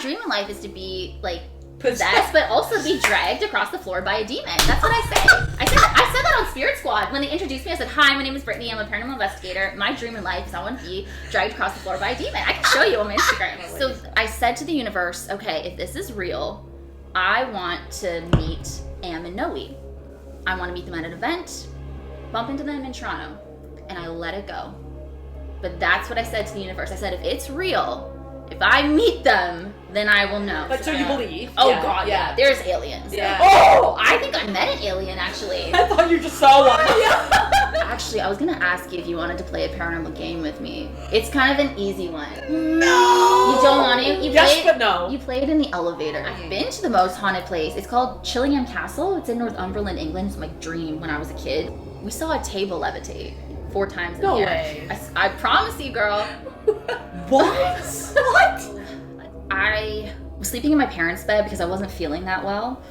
dream in life is to be, like, possessed, but also be dragged across the floor by a demon. That's what I say. I said that on Spirit Squad. When they introduced me, I said, hi, my name is Brittney. I'm a paranormal investigator. My dream in life is I want to be dragged across the floor by a demon. I can show you on my Instagram. So I said to the universe, okay, if this is real, I want to meet Am and Noe. I want to meet them at an event, bump into them in Toronto, and I let it go. But that's what I said to the universe. I said, if it's real, if I meet them, then I will know. But so you believe? Oh, yeah, God, yeah. There's aliens. Yeah. Oh, I think I met an alien, actually. I thought you just saw one. Actually, I was going to ask you if you wanted to play a paranormal game with me. It's kind of an easy one. No! You don't want to? But no. You play it in the elevator. I've been to the most haunted place. It's called Chillingham Castle. It's in Northumberland, England. It's my dream when I was a kid. We saw a table levitate 4 times in the year. No way. I promise you, girl. What? What? I was sleeping in my parents' bed because I wasn't feeling that well.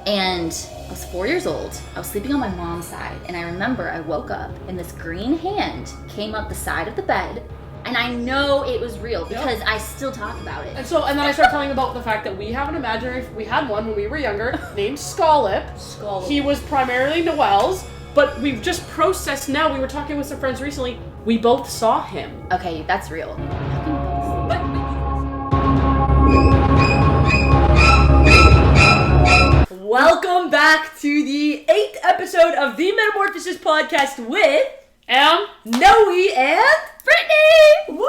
And I was 4 years old. I was sleeping on my mom's side. And I remember I woke up and this green hand came up the side of the bed. And I know it was real because I still talk about it. And then I start telling about the fact that we have an imaginary, we had one when we were younger, named Scollop. He was primarily Noel's, but we've just processed now. We were talking with some friends recently. We both saw him. Okay, that's real. Welcome back to the 8th episode of the Metamorphosis podcast with Noe and Brittney! Woo!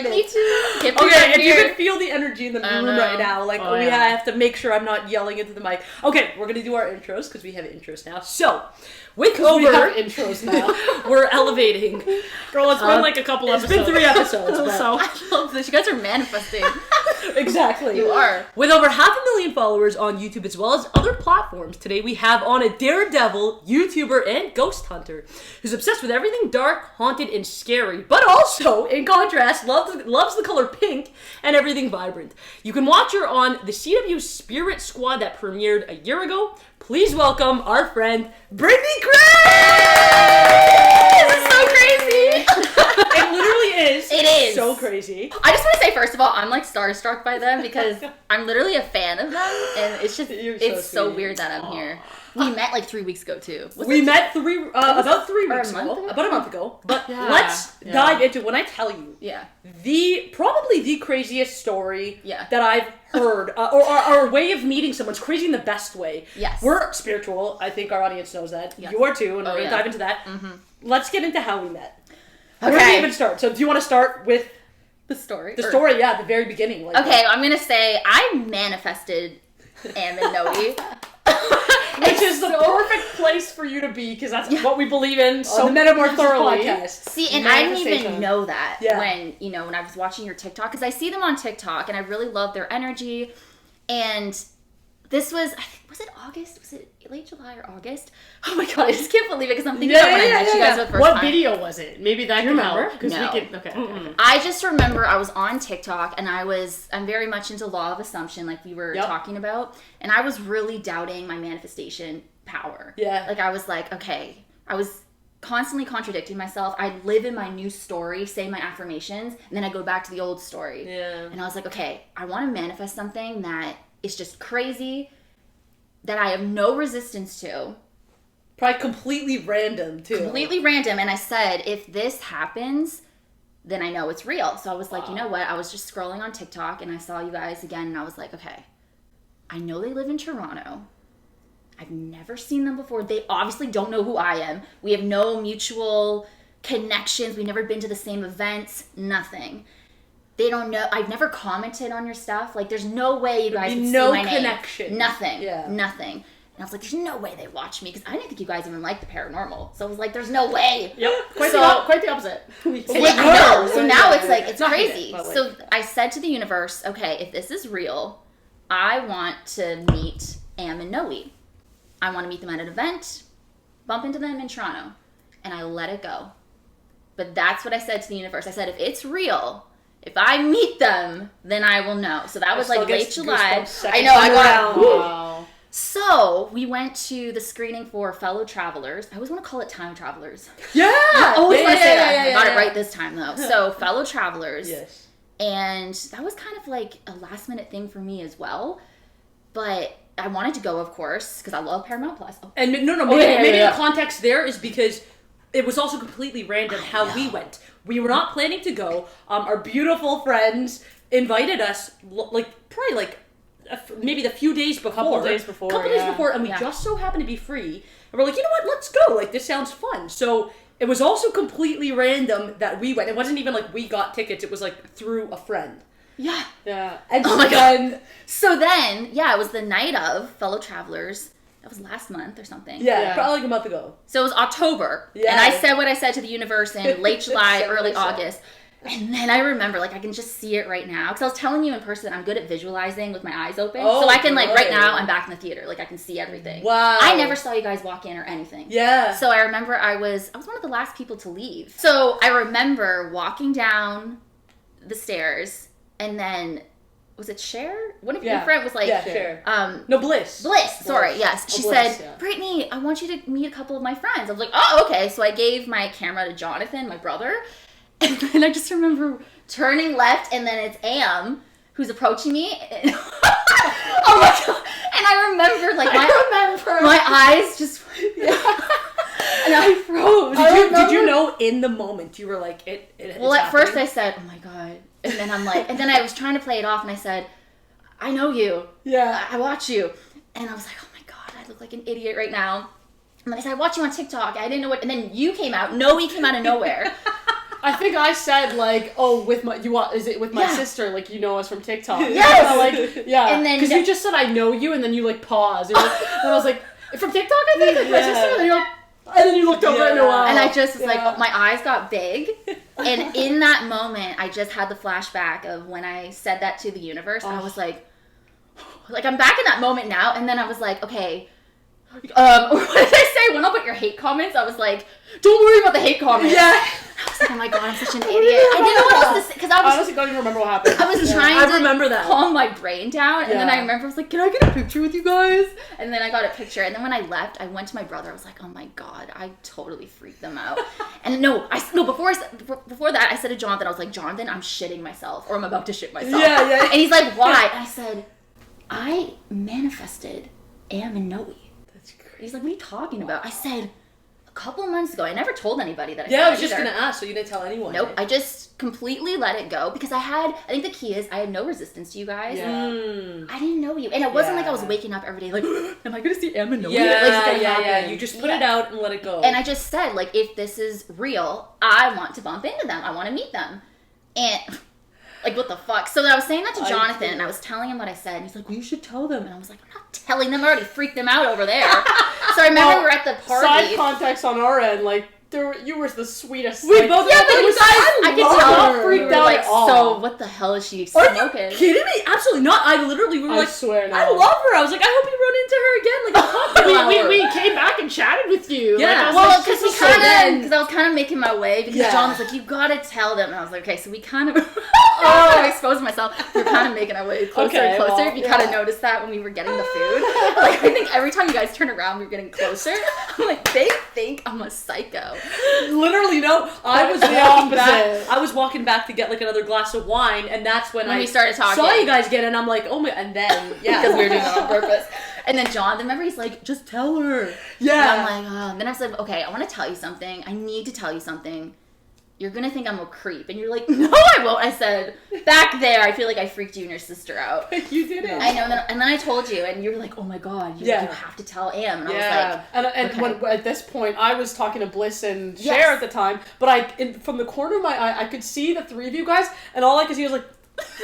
Me too. Okay, if you can feel the energy in the room right now, like we have to make sure I'm not yelling into the mic. Okay, we're gonna do our intros because we have intros now. So, we have intros now. We're elevating. Girl, it's been like a couple episodes. It's been 3 episodes. So I love this. You guys are manifesting. Exactly. You are. With over 500,000 followers on YouTube as well as other platforms, today we have on a daredevil, YouTuber, and ghost hunter who's obsessed with everything dark, haunted, and scary, but also, in contrast, loves the color pink and everything vibrant. You can watch her on the CW Spirit Squad that premiered a year ago. Please welcome our friend, Brittney Crabb! This is so crazy! It literally is. It is. So crazy. I just want to say, first of all, I'm like starstruck by them because I'm literally a fan of them, and it's just, it's so weird that I'm here. We met like 3 weeks ago too. We met about 3 weeks ago. About a month ago. But let's dive into when I tell you. Yeah. Probably the craziest story that I've heard, or our way of meeting someone's crazy in the best way. Yes. We're spiritual. I think our audience knows that. Yes. You are too, and we're gonna dive into that. Mm-hmm. Let's get into how we met. Okay. Where do we even start? So do you want to start with the story? The story, yeah, the very beginning. Like okay, I'm gonna say I manifested Am and Noe. Which is the perfect place for you to be, because that's what we believe in. So the Metamorphosis podcast. See, and I didn't even know that when I was watching your TikTok, because I see them on TikTok, and I really love their energy. And this was it August? Was it late July or August? Oh my God, I just can't believe it, because I'm thinking about when I met you guys for the first time. What video was it? Maybe that can help. No. Okay. I just remember I was on TikTok, and I'm very much into law of assumption, like we were talking about, and I was really doubting my manifestation power. Yeah. Like I was like, okay, I was constantly contradicting myself. I'd live in my new story, say my affirmations, and then I go back to the old story. Yeah. And I was like, okay, I want to manifest something that is just crazy, that I have no resistance to. Probably completely random, too. Completely random. And I said, if this happens, then I know it's real. So I was like, you know what? I was just scrolling on TikTok, and I saw you guys again, and I was like, okay, I know they live in Toronto. I've never seen them before. They obviously don't know who I am. We have no mutual connections. We've never been to the same events. Nothing. They don't know. I've never commented on your stuff. Like, there's no way you guys would see my name. No connection. Nothing. Yeah. Nothing. And I was like, there's no way they watch me, because I didn't think you guys even liked the paranormal. So I was like, there's no way. Yep. Quite the opposite. I know. So now it's like, it's crazy. So I said to the universe, okay, if this is real, I want to meet Am and Noe. I want to meet them at an event, bump into them in Toronto, and I let it go. But that's what I said to the universe. I said, if it's real, if I meet them, then I will know. So that was like late July. I know, I got Wow. So we went to the screening for Fellow Travelers. I always want to call it Time Travelers. Yeah! I always want to say that. I got yeah. it right this time though. So Fellow Travelers. Yes. And that was kind of like a last minute thing for me as well. But I wanted to go, of course, because I love Paramount Plus. Oh. And maybe the context there is because it was also completely random how we went. We were not planning to go. Our beautiful friends invited us, maybe the few days before. Couple days before, and we just so happened to be free. And we're like, you know what, let's go. Like, this sounds fun. So it was also completely random that we went. It wasn't even like we got tickets. It was like through a friend. Yeah. Yeah. And oh my God. So then, it was the night of Fellow Travelers. That was last month or something. Yeah, probably like a month ago. So it was October. Yeah. And I said what I said to the universe in late July, So early so. August. And then I remember, like, I can just see it right now. Because I was telling you in person, I'm good at visualizing with my eyes open. Oh, so I can, like, right good. now, I'm back in the theater. Like, I can see everything. Wow. I never saw you guys walk in or anything. Yeah. So I remember I was one of the last people to leave. So I remember walking down the stairs, and then, was it Cher? One of your friends was like... Yeah, Cher. No, Bliss. Sorry, yes. She Bliss, said, Brittney, I want you to meet a couple of my friends. I was like, oh, okay. So I gave my camera to Jonathan, my brother. And then I just remember turning left, and then it's Am who's approaching me. And oh my God. And I remember, like, my eyes just... And I froze. Did you know in the moment you were like, Well, at first I said, oh my God. And then I'm like, and then I was trying to play it off, and I said, I know you. Yeah. I watch you. And I was like, oh my God, I look like an idiot right now. And then I said, I watch you on TikTok. I didn't know what, and then you came out. Noe came out of nowhere. I think I said like, oh, is it with my sister? Like, you know us from TikTok. Yes. And then because you just said I know you, and then you like paused. And I was like, from TikTok, I think, like my sister. And then you're like, and then you looked over and and I just was like, my eyes got big. And in that moment, I just had the flashback of when I said that to the universe. And I was like I'm back in that moment now. And then I was like, okay. What did I say? When I'll put your hate comments, I was like, don't worry about the hate comments. Yeah. I was like, oh my God, I'm such an idiot. I didn't know what else to say. Because I honestly don't even remember what happened. I was trying to remember that. calm my brain down. And then I remember I was like, can I get a picture with you guys? And then I got a picture. And then when I left, I went to my brother. I was like, oh my God, I totally freaked them out. And before that, I said to Jonathan, I was like, Jonathan, I'm shitting myself. Or I'm about to shit myself. Yeah. And he's like, why? And I said, I manifested Am and Noe. That's crazy. He's like, what are you talking about? I said, a couple of months ago. I never told anybody that I said Yeah, I was that just either. going to ask, so you didn't tell anyone. Nope, I just completely let it go because I think the key is I had no resistance to you guys. Yeah. I didn't know you. And it wasn't like I was waking up every day like, am I going to see Em and Noe? Yeah. You just put it out and let it go. And I just said, like, if this is real, I want to bump into them. I want to meet them. And... like, what the fuck? So I was saying that to Jonathan, and I was telling him what I said, and he's like, well, you should tell them. And I was like, I'm not telling them. I already freaked them out over there. So I remember we were at the party. Side context on our end, like, you were the sweetest. We like, both. Yeah, but you guys, I could tell. her. We were Freaked out like, at all. so what the hell is she Are smoking? you kidding me? Absolutely not. We were I like, swear no. I love her. I was like, I hope you run into her again. Like, a cocktail hour. we came back and chatted with you. Yeah. Like, Well, because so then- I was kind of making my way because John was like, you gotta tell them. And I was like, okay, so we kind of, I exposed myself. We were kind of making our way closer and closer. well, you kind of noticed that when we were getting the food. Like, I think every time you guys turn around, we were getting closer. I'm like, they think I'm a psycho. Literally, no. I was The walking back. opposite. I was walking back to get like another glass of wine, and that's when I we started talking. saw you guys get it, and I'm like, oh my, and then Because we were doing that on purpose. And then John, remember, he's like, just tell her. Yeah. And I'm like, oh. And then I said, okay, I want to tell you something. I need to tell you something. You're going to think I'm a creep. And you're like, no, I won't. I said, back there, I feel like I freaked you and your sister out. You did it. I know. And then I told you, and you were like, oh my God, you have to tell Am. And I was like, and okay. when at this point, I was talking to Bliss and Cher at the time, but from the corner of my eye, I could see the three of you guys, and all I could see was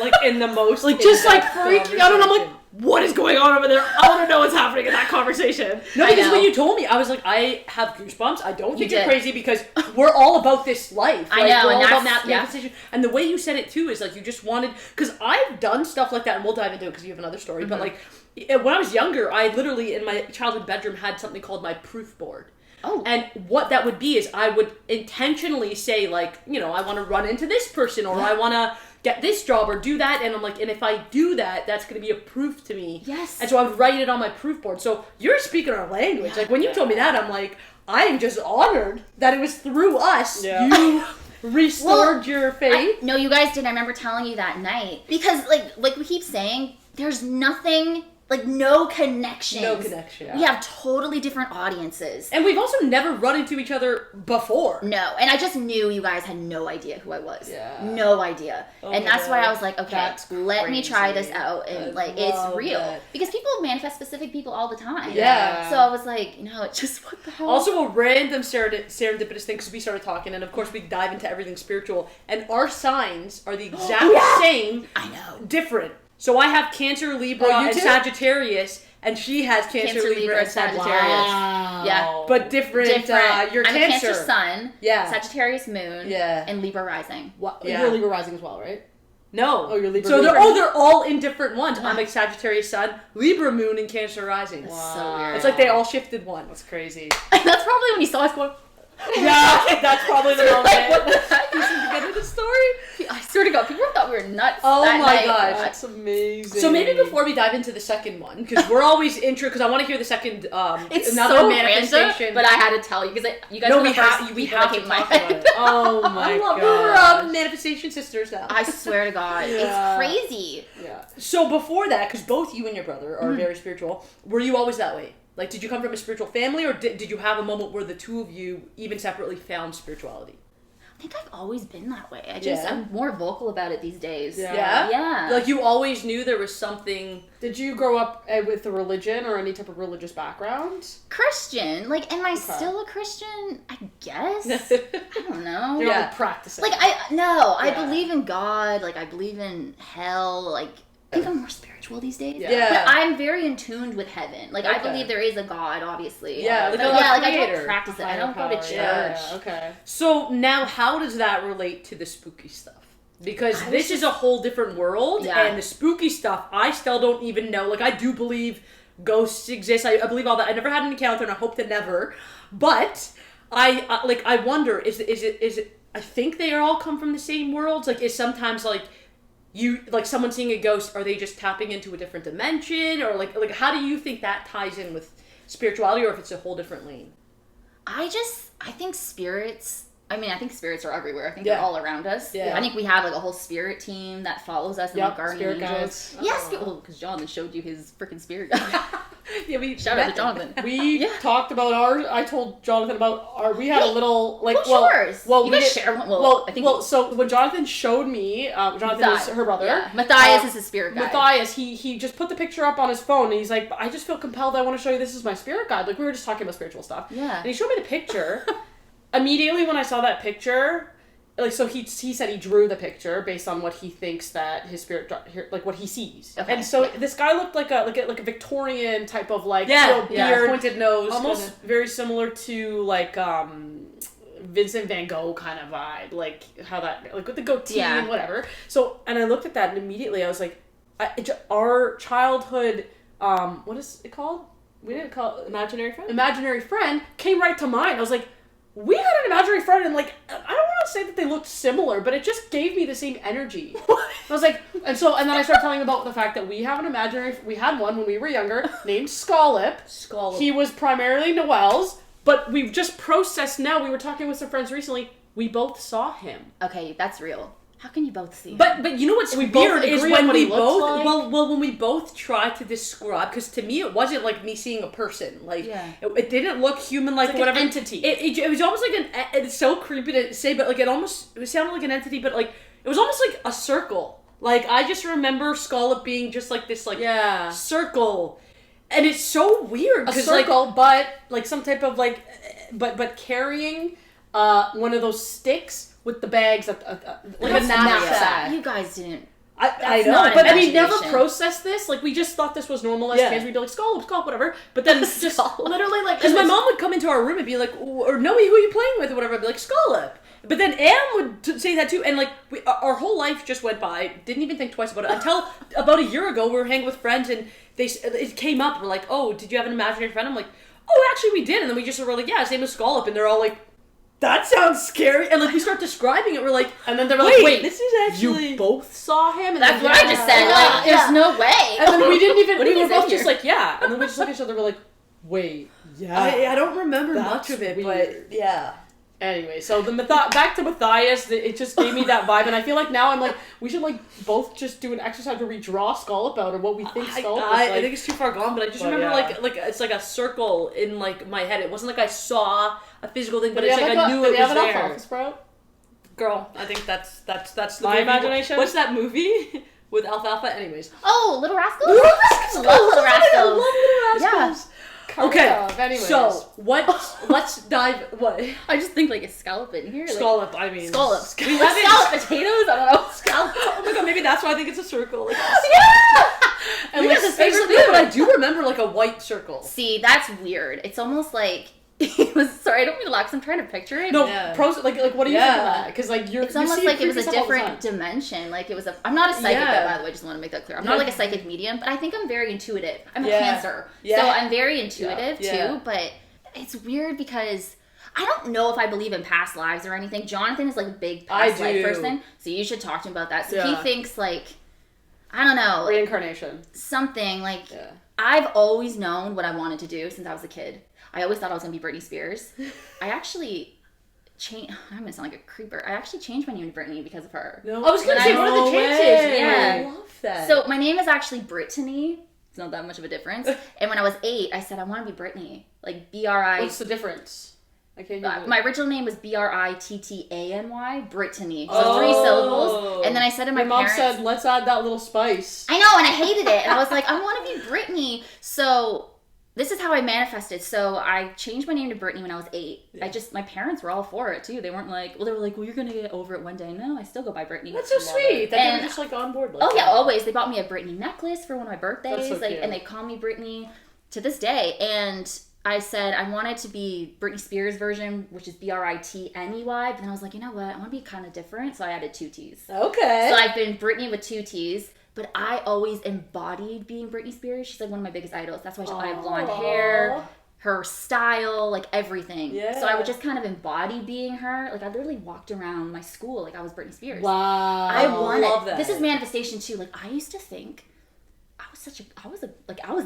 like in the most, like just like freaking out, and I'm like, what is going on over there? I want to know what's happening in that conversation. No, I because know. when you told me, I was like, I have goosebumps. I don't think You you're did. crazy because we're all about this life. I Like, know, we're and all about that's- manifestation. And the way you said it too is like you just wanted, because I've done stuff like that, and we'll dive into it because you have another story. But like when I was younger, I literally in my childhood bedroom had something called my proof board. Oh. And what that would be is I would intentionally say, like, you know, I want to run into this person, or I want to get this job or do that, and I'm like, and if I do that, that's going to be a proof to me. Yes. And so I would write it on my proof board. So you're speaking our language. Like, when you told me that, I'm like, I am just honored that it was through us you restored your faith. No, you guys didn't. I remember telling you that night. Because, like we keep saying, there's nothing... Like, no connections. No connection. We have totally different audiences. And we've also never run into each other before. No. And I just knew you guys had no idea who I was. Yeah. No idea. Oh and that's why I was like, okay, let me try this crazy. out. And, I it's love real. that. Because people manifest specific people all the time. Yeah. So I was like, you know, it's just, what the hell? Also, a random serendipitous thing, because we started talking, and of course we dive into everything spiritual, and our signs are the exact same. I know. Different. So I have Cancer, Libra, Oh, you and too? Sagittarius, and she has Cancer, Libra, and Sagittarius. Wow. Yeah. But different. You're I'm Cancer. a Cancer Sun, Yeah. Sagittarius Moon, Yeah. and Libra Rising. You're Libra rising as well, right? No. Oh, you're Libra So Libra. they're all in different ones. I'm a Sagittarius Sun, Libra Moon, and Cancer Rising. That's so weird. It's like they all shifted one. That's crazy. That's probably when you saw us going, Yeah, that's probably the moment. like, what the heck? You should get into the story. I swear to God, people thought we were nuts. Oh that my night. gosh. That's amazing. So maybe before we dive into the second one, because we're always because I want to hear the second. It's another so manifestation. random, but I had to tell you because you guys No, were the we first have people to that came to my talk about head. it. Oh my I love god, it. we're manifestation sisters now. I swear to God, Yeah. it's crazy. Yeah. So before that, because both you and your brother are very spiritual, were you always that way? Like, did you come from a spiritual family, or did you have a moment where the two of you, even separately, found spirituality? I think I've always been that way. Yeah. I'm more vocal about it these days. Yeah. Yeah. Like, you always knew there was something... Did you grow up with a religion or any type of religious background? Christian. Like, am I Okay. still a Christian? I guess. I don't know. You're Yeah. not practicing. Like, I Yeah. believe in God. Like, I believe in hell. Like, I think I'm more spiritual these days. Yeah. But I'm very in tune with heaven. Like, I Okay. believe there is a God, obviously. Yeah, like But a yeah, like, I creator. don't practice it. I Higher don't go to power, church. Yeah, okay. So now, how does that relate to the spooky stuff? Because I this was is a whole different world, Yeah. and the spooky stuff, I still don't even know. Like, I do believe ghosts exist. I believe all that. I never had an encounter, and I hope to never. But I wonder, is it? I think they all come from the same worlds. Like, is sometimes someone seeing a ghost, are they just tapping into a different dimension, or like how do you think that ties in with spirituality, or if it's a whole different lane? I think spirits. I mean, I think spirits are everywhere. I think Yeah. they're all around us. Yeah. I think we have like a whole spirit team that follows us and Yep, like guardian spirit angels. guides. Yes, because Jonathan showed you his freaking spirit guide. Yeah, we Shout out to Jonathan. We Yeah. talked about I told Jonathan about we had a little, like, What's well, yours? well, You we guys did- share one. Well, I think so when Jonathan showed me, Jonathan is her brother. Yeah. Matthias Uh, is his spirit guide. Matthias, he just put the picture up on his phone, and he's like, I just feel compelled, I want to show you this is my spirit guide. Like, we were just talking about spiritual stuff. Yeah. And he showed me the picture. Immediately when I saw that picture, like, so he said he drew the picture based on what he thinks that his spirit, like, what he sees. Okay. And so this guy looked like a Victorian type of, like, Yeah, beard, pointed nose, almost kinda. very similar to, like, Vincent Van Gogh kind of vibe, like how that, like with the goatee Yeah. and whatever. So, and I looked at that and immediately I was like, our childhood, what is it called? We didn't call it imaginary friend came right to mind. I was like, we had an imaginary friend, and like, I don't want to say that they looked similar, but it just gave me the same energy. I was like, and then I started telling about the fact that we had one when we were younger named Scallop. He was primarily Noel's, but we've just processed now. We were talking with some friends recently. We both saw him. Okay, that's real. How can you both see him? But you know what's We both weird is agree when on what we he looks both like. when we both try to describe, because to me it wasn't like me seeing a person, like Yeah. it didn't look human, like It's like whatever an entity. It was almost like it's so creepy to say, but like it sounded like an entity, but like it was almost like a circle. Like I just remember Scallop being just like this, like circle, and it's so weird A because circle, but like some type of like, but carrying one of those sticks with the bags, like That's a not knapsack. that. You guys didn't. I That's know, not but And we never imagination. processed this. Like, we just thought this was normal as Yeah. kids. We'd be like, Scallop, whatever. But then just Scallop. literally, like... because my mom would come into our room and be like, or Noe, who are you playing with, or whatever. I'd be like, Scallop. But then Am would say that too, and like our whole life just went by. Didn't even think twice about it until about a year ago. We were hanging with friends, and it came up. We're like, "Oh, did you have an imaginary friend?" I'm like, "Oh, actually, we did." And then we just were like, "Yeah, his name is Scallop," and they're all like, "That sounds scary." And like we start describing it, we're like, and then they were like, "Wait, this is actually you both saw him." And that's what I just said. Like, there's no way. And then we didn't even. What did we you were say both here? just like, "Yeah," and then we just looked at each other. We're like, "Wait, yeah." I don't remember That's much of it, weird. but yeah. Anyway, so back to Matthias, it just gave me that vibe, and I feel like now I'm like, we should like both just do an exercise where we draw Scallop out or what we think Scallop is like. I think it's too far gone, but I just remember like it's like a circle in like my head. It wasn't like I saw a physical thing, but it's like I knew it was there. Alfalfa sprout? Girl, I think that's the my movie. imagination. What's that movie with Alfalfa? Anyways. Oh, Little Rascals? Little Rascals! Love Little I Rascals. love Little Rascals. Okay, Anyways. so let's dive. What? I just think like a scallop in here. Scallop, I mean. Scallops. We have it. Scallop potatoes? I don't know. Scallop. Oh my god, maybe that's why I think it's a circle. Like, Yeah! and like, but I do remember like a white circle. See, that's weird. It's almost like it was. Sorry, I don't mean to laugh 'cause I'm trying to picture it. No, Yeah. pros. Like, what do you think of that? Because like It's almost like it was a different dimension. Like it was a. I'm not a psychic, though, by the way. I just want to make that clear. I'm not like a psychic medium, but I think I'm very intuitive. I'm a Cancer, so I'm very intuitive too. But it's weird because I don't know if I believe in past lives or anything. Jonathan is like a big past life person, so you should talk to him about that. So he thinks like, I don't know, reincarnation, something like. I've always known what I wanted to do since I was a kid. I always thought I was going to be Britney Spears. I actually changed... I'm going to sound like a creeper. I actually changed my name to Britney because of her. No. I was going to say, what are the chances? Yeah. I love that. So my name is actually Brittany. It's not that much of a difference. And when I was 8, I said, I want to be Brittany. Like, B-R-I... What's the difference? I can't hear my original name was Brittany, Brittany. So 3 syllables. And then I said to my parents... Mom said, let's add that little spice. I know, and I hated it. And I was like, I want to be Brittany. So... This is how I manifested. So I changed my name to Brittany when I was 8. Yeah. My parents were all for it too. They weren't like, they were like, well, you're going to get over it one day. No, I still go by Brittany. That's so sweet. That they were just like on board. Like yeah, always. They bought me a Brittany necklace for one of my birthdays. That's so cute. And they call me Brittany to this day. And I said I wanted to be Britney Spears version, which is Britney. But then I was like, you know what? I want to be kind of different. So I added 2 T's. Okay. So I've been Brittany with 2 T's. But I always embodied being Britney Spears. She's like one of my biggest idols. That's why I have blonde hair, her style, like everything. Yeah. So I would just kind of embody being her. Like I literally walked around my school like I was Britney Spears. Wow. I wanted. love that. This is manifestation too. Like I used to think I was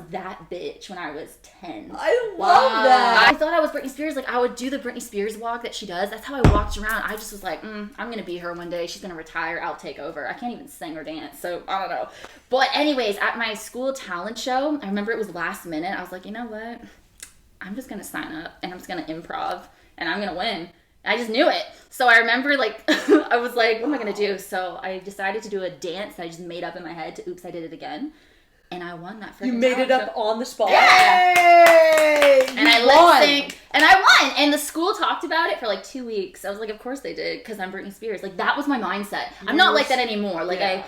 that bitch when I was 10. I love that. I thought I was Britney Spears. Like I would do the Britney Spears walk that she does. That's how I walked around. I just was like, I'm gonna be her one day. She's gonna retire. I'll take over. I can't even sing or dance, so I don't know. But anyways, at my school talent show, I remember it was last minute. I was like, you know what? I'm just gonna sign up and I'm just gonna improv and I'm gonna win. I just knew it. So I remember like I was like, what am I gonna do? So I decided to do a dance that I just made up in my head to Oops, I Did It Again. And I won that freaking You made it up show. on the spot. Yeah. Yay! And I lip sync, and I won. And the school talked about it for like 2 weeks. I was like, of course they did, because I'm Britney Spears. Like that was my mindset. I'm not like that anymore. Like I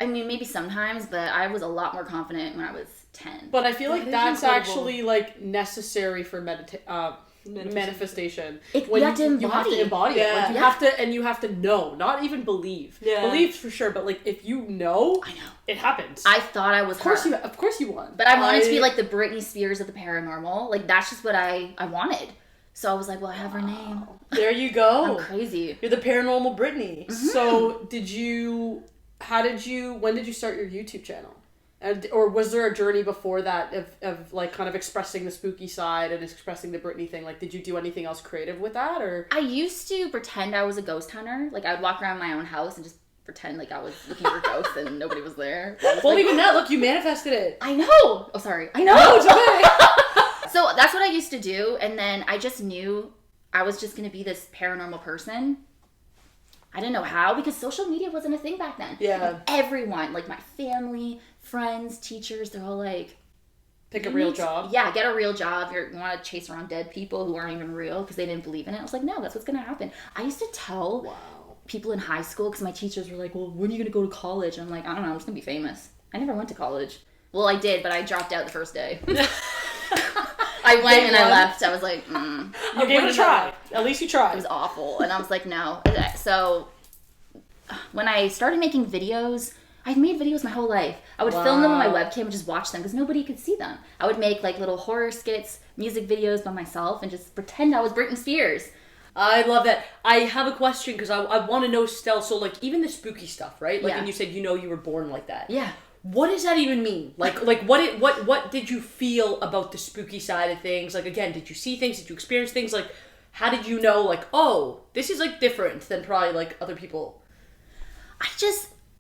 mean, maybe sometimes, but I was a lot more confident when I was 10. But I feel like that's incredible. actually like necessary for manifestation. You have to embody. You have to embody it. Like, you have to, and you have to know, not even believe. Yeah. Believe for sure, but like if you know, I know it happens. I thought I was her. Of course you won. But I wanted to be like the Britney Spears of the paranormal. Like that's just what I wanted. So I was like, well, I have her name. There you go. I'm crazy. You're the paranormal Britney. Mm-hmm. So when did you start your YouTube channel? Or was there a journey before that of like kind of expressing the spooky side and expressing the Britney thing? Like, did you do anything else creative with that, or? I used to pretend I was a ghost hunter. Like, I would walk around my own house and just pretend like I was looking for ghosts and nobody was there. Well, even that, look, you manifested it. I know. Oh, sorry. I know. No, it's okay. So that's what I used to do, and then I just knew I was just going to be this paranormal person. I didn't know how, because social media wasn't a thing back then. Yeah. Everyone, like my family, friends, teachers, they're all like, pick a real job. Yeah, get a real job. You want to chase around dead people who aren't even real because they didn't believe in it. I was like, no, that's what's going to happen. I used to tell people in high school, because my teachers were like, well, when are you going to go to college? And I'm like, I don't know, I'm just going to be famous. I never went to college. Well, I did, but I dropped out the first day. I went and I one. left. I was like, You gave it a try. At least you tried. It was awful. And I was like, no. So when I started making videos, I've made videos my whole life. I would film them on my webcam and just watch them because nobody could see them. I would make like little horror skits, music videos by myself and just pretend I was Britney Spears. I love that. I have a question because I want to know still. So like even the spooky stuff, right? Like, and you said you were born like that. Yeah. What does that even mean? Like what did you feel about the spooky side of things? Like again, did you see things? Did you experience things? Like how did you know like, oh, this is like different than probably like other people?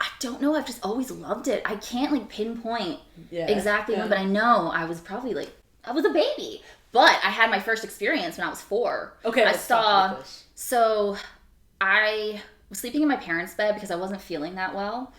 I don't know. I've just always loved it. I can't like pinpoint exactly when, but I know I was probably like, I was a baby. But I had my first experience when I was 4. Okay, So I was sleeping in my parents' bed because I wasn't feeling that well.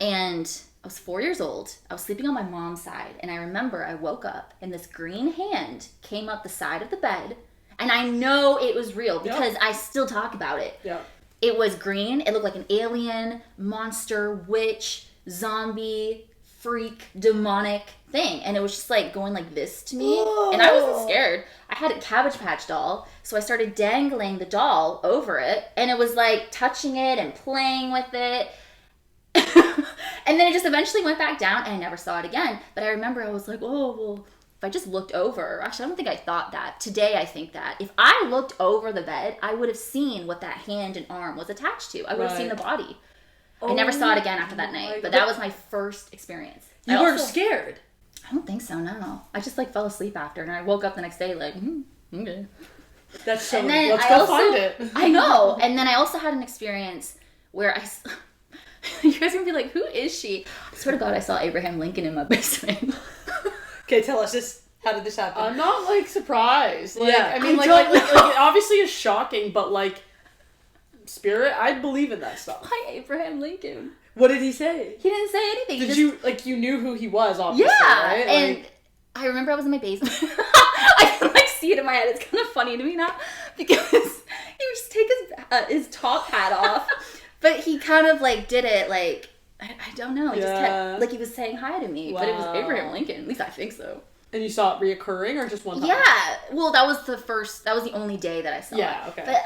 And I was 4 years old. I was sleeping on my mom's side. And I remember I woke up and this green hand came up the side of the bed. And I know it was real because I still talk about it. Yeah. It was green. It looked like an alien, monster, witch, zombie, freak, demonic thing. And it was just like going like this to me. Whoa. And I wasn't scared. I had a Cabbage Patch doll. So I started dangling the doll over it. And it was like touching it and playing with it. And then it just eventually went back down and I never saw it again. But I remember I was like, oh, well, if I just looked over, actually, I don't think I thought that. Today, I think that. If I looked over the bed, I would have seen what that hand and arm was attached to. I would have seen the body. I never saw it again after that night. But that was my first experience. You weren't scared? I don't think so, no. I just like fell asleep after and I woke up the next day like, okay. That's so and then let's go find it. I know. And then I also had an experience where you guys are going to be like, who is she? I swear to God, I saw Abraham Lincoln in my basement. Okay, tell us this. How did this happen? I'm not like surprised. Like, yeah, I mean, like it obviously is shocking, but like spirit, I believe in that stuff. Why Abraham Lincoln? What did he say? He didn't say anything. You knew who he was? Obviously, yeah, right? and like, I remember I was in my basement. I can like see it in my head. It's kind of funny to me now because he would just take his top hat off, but he kind of like did it like. I don't know. He just kept, like he was saying hi to me, but it was Abraham Lincoln. At least I think so. And you saw it reoccurring or just one time? Yeah. Well, that was the only day that I saw it. Yeah, okay. But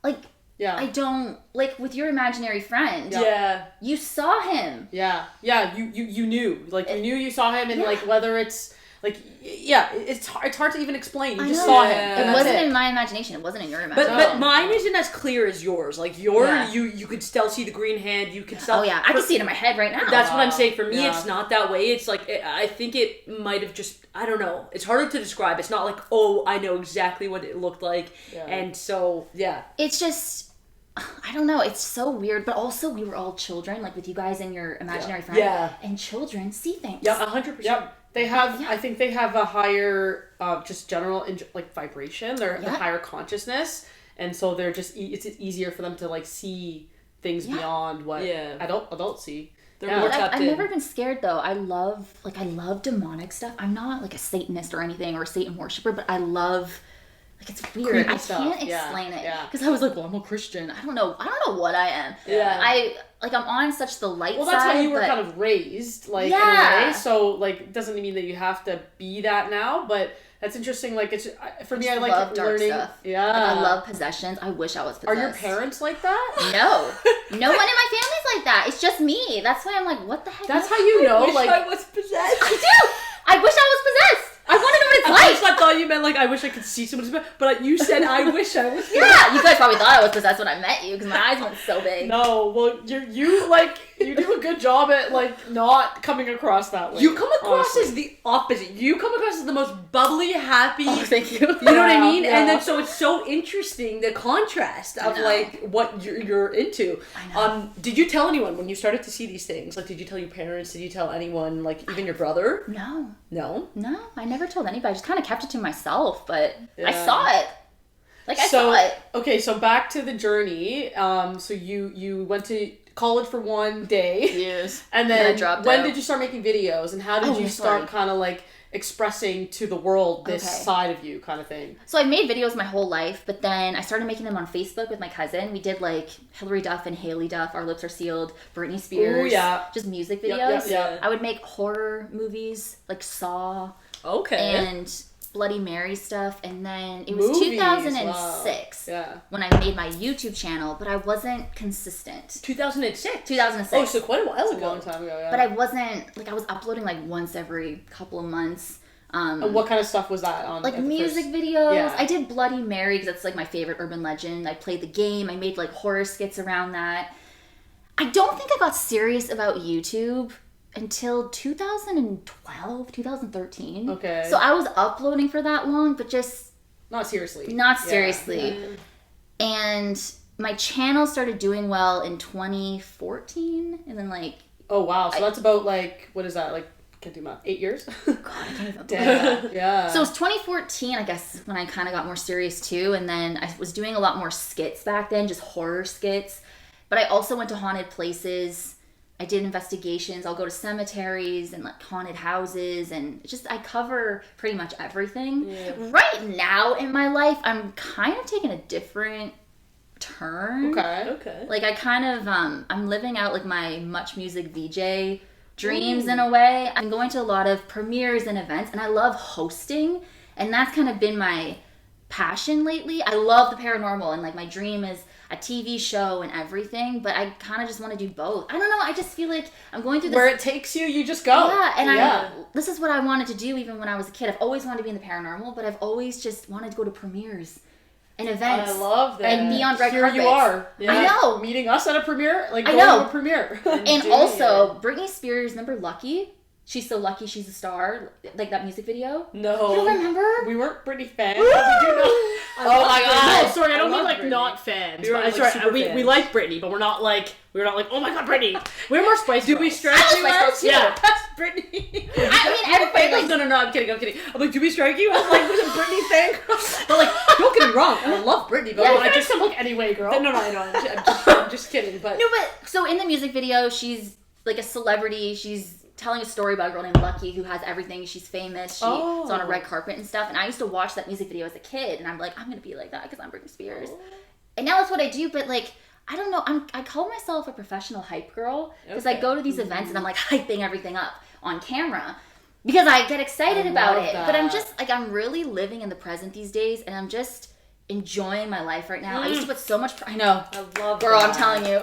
like, I don't, like with your imaginary friend. Yeah. You saw him. Yeah. Yeah, you knew. Like you knew you saw him and like whether it's like it's hard to even explain. You just saw him. It wasn't in my imagination. It wasn't in your imagination. But mine isn't as clear as yours. Like you could still see the green hand. You could still. Oh yeah, I can see it in my head right now. That's what I'm saying. For me, it's not that way. It's like I think it might have just. I don't know. It's harder to describe. It's not like I know exactly what it looked like, and so It's just. I don't know. It's so weird, but also we were all children, like with you guys and your imaginary friend. Yeah. And children see things. Yeah, 100%. Yep. They have, I think they have a higher, just general, like, vibration. They're a higher consciousness. And so they're just, it's easier for them to, like, see things beyond what adults see. They're more tapped in. I've never been scared, though. I love demonic stuff. I'm not, like, a Satanist or anything or a Satan worshiper, but I love... Like, it's weird. Creepy I stuff. can't explain it. Because I was like, well, I'm a Christian. I don't know what I am. Yeah. I'm on such the light side. Well, that's how you were kind of raised, like, in a way. So, like, it doesn't mean that you have to be that now, but that's interesting. Like, it's, for me, I like love dark learning. Stuff. Yeah. Like, I love possessions. I wish I was possessed. Are your parents like that? No. No one in my family's like that. It's just me. That's why I'm like, what the heck? That's how you know, like. I was possessed. I do! I wish I was possessed! I want to know what it's like! I thought you meant, like, I wish I could see someone's bed, but you said, I wish I was. Yeah, you guys probably thought I was possessed when I met you, because my eyes went so big. No, well, you do a good job at, like, not coming across that way. You come across as the opposite. You come across as the most bubbly, happy. Oh, thank you. You know what I mean? Yeah. And then so it's so interesting, the contrast of, like, what you're into. I know. Did you tell anyone when you started to see these things? Like, did you tell your parents? Did you tell anyone, like, even your brother? No. No? No, I never told anybody. I just kind of kept it to myself, but I saw it. Like, I saw it. Okay, so back to the journey. So you went to college for one day. Yes. And then I dropped when out. did you start making videos? And how did you start kind of, like, expressing to the world this side of you kind of thing? So I made videos my whole life, but then I started making them on Facebook with my cousin. We did like Hillary Duff and Haley Duff, Our Lips Are Sealed, Britney Spears. Ooh, yeah. Just music videos. Yep. I would make horror movies like Saw. Okay. And Bloody Mary stuff, and then it was Movies, 2006 Yeah. when I made my YouTube channel, but I wasn't consistent. 2006? 2006. Oh, so quite a while That's a ago. long time ago, yeah. But I wasn't, like, I was uploading, like, once every couple of months. And what kind of stuff was that on? Like, at the music first- videos. Yeah. I did Bloody Mary, because that's, like, my favorite urban legend. I played the game. I made, like, horror skits around that. I don't think I got serious about YouTube until 2012, 2013. Okay. So I was uploading for that long, but just Not seriously. not Yeah. seriously. And my channel started doing well in 2014, and then, like, Oh, wow. So that's about, like, what is that? Like, can't do math. 8 years? God, I can't even. Damn. Yeah. So it was 2014, I guess, when I kind of got more serious too. And then I was doing a lot more skits back then, just horror skits. But I also went to haunted places. I did investigations. I'll go to cemeteries and, like, haunted houses. And just, I cover pretty much everything. Yeah. Right now in my life, I'm kind of taking a different turn. Okay. Like, I kind of, I'm living out, like, my Much Music VJ dreams in a way. I'm going to a lot of premieres and events, and I love hosting, and that's kind of been my passion lately. I love the paranormal, and, like, my dream is a TV show and everything, but I kind of just want to do both. I don't know, I just feel like I'm going through this... Where it takes you, you just go. Yeah, and this is what I wanted to do even when I was a kid. I've always wanted to be in the paranormal, but I've always just wanted to go to premieres and events. I love that. And be on red Here carpets. you are. I know. Meeting us at a premiere, like I going know. to a premiere. And also, Britney Spears, remember Lucky? She's so lucky she's a star. Like that music video. No. You don't remember? We weren't Britney fans, but we do know. Oh my god. No, sorry, I don't love mean like Britney. not fans. We were, but, like, sorry, super we fans. like Britney, but we're not like oh my god, Britney. We're more Spice Girls. Do we strike I you like as? Spice Girls too. Yeah. That's Britney. I mean, everybody like... No, I'm kidding. I'm like, do we strike you as, like, with a Britney thing? But, like, don't get me wrong, I love Britney, but Yeah, I just look anyway, girl. No, I know. I'm just kidding, but No, but so in the music video, she's like a celebrity. She's telling a story about a girl named Lucky who has everything. She's famous. She's on a red carpet and stuff. And I used to watch that music video as a kid, and I'm like, I'm gonna be like that because I'm Britney Spears. And now that's what I do. But, like, I don't know. I call myself a professional hype girl because I go to these events and I'm like hyping everything up on camera because I get excited about it. But I'm just like, I'm really living in the present these days, and I'm just enjoying my life right now. I used to put so much. I know, I love girl. that. I'm telling you.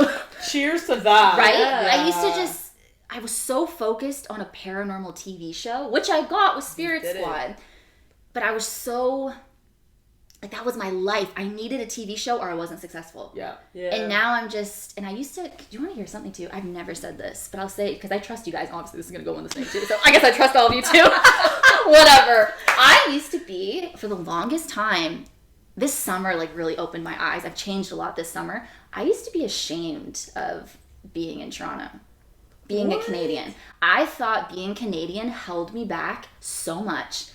Cheers to that. Right? Yeah. I used to just, I was so focused on a paranormal TV show, which I got with Spirit did it. Squad. But I was so, like, that was my life. I needed a TV show or I wasn't successful. Yeah. And now I'm just, and I used to, do you want to hear something too? I've never said this, but I'll say it because I trust you guys. Obviously, this is going to go in this thing too. So I guess I trust all of you too. Whatever. I used to be, for the longest time, this summer, like, really opened my eyes. I've changed a lot this summer. I used to be ashamed of being in Toronto, being a Canadian. I thought being Canadian held me back so much.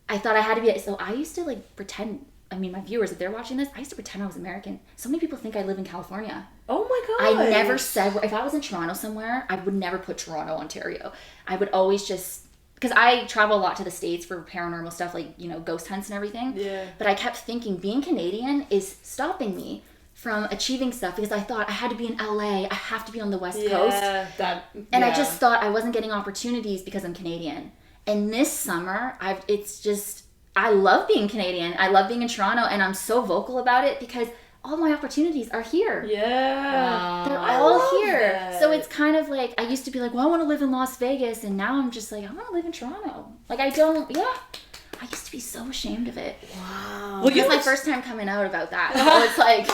I thought I had to be, so I used to, like, pretend, I mean, my viewers, if they're watching this, I used to pretend I was American. So many people think I live in California. Oh my god. I never said, if I was in Toronto somewhere, I would never put Toronto, Ontario. I would always just, because I travel a lot to the States for paranormal stuff, like, you know, ghost hunts and everything. Yeah. But I kept thinking being Canadian is stopping me from achieving stuff because I thought I had to be in LA, I have to be on the West Coast. And I just thought I wasn't getting opportunities because I'm Canadian. And this summer, I love being Canadian. I love being in Toronto, and I'm so vocal about it because all my opportunities are here. Yeah. They're I all love here. that. So it's kind of like, I used to be like, well, I want to live in Las Vegas, and now I'm just like, I want to live in Toronto. Like, I used to be so ashamed of it. Wow. Well, it's my first time coming out about that. So it's like,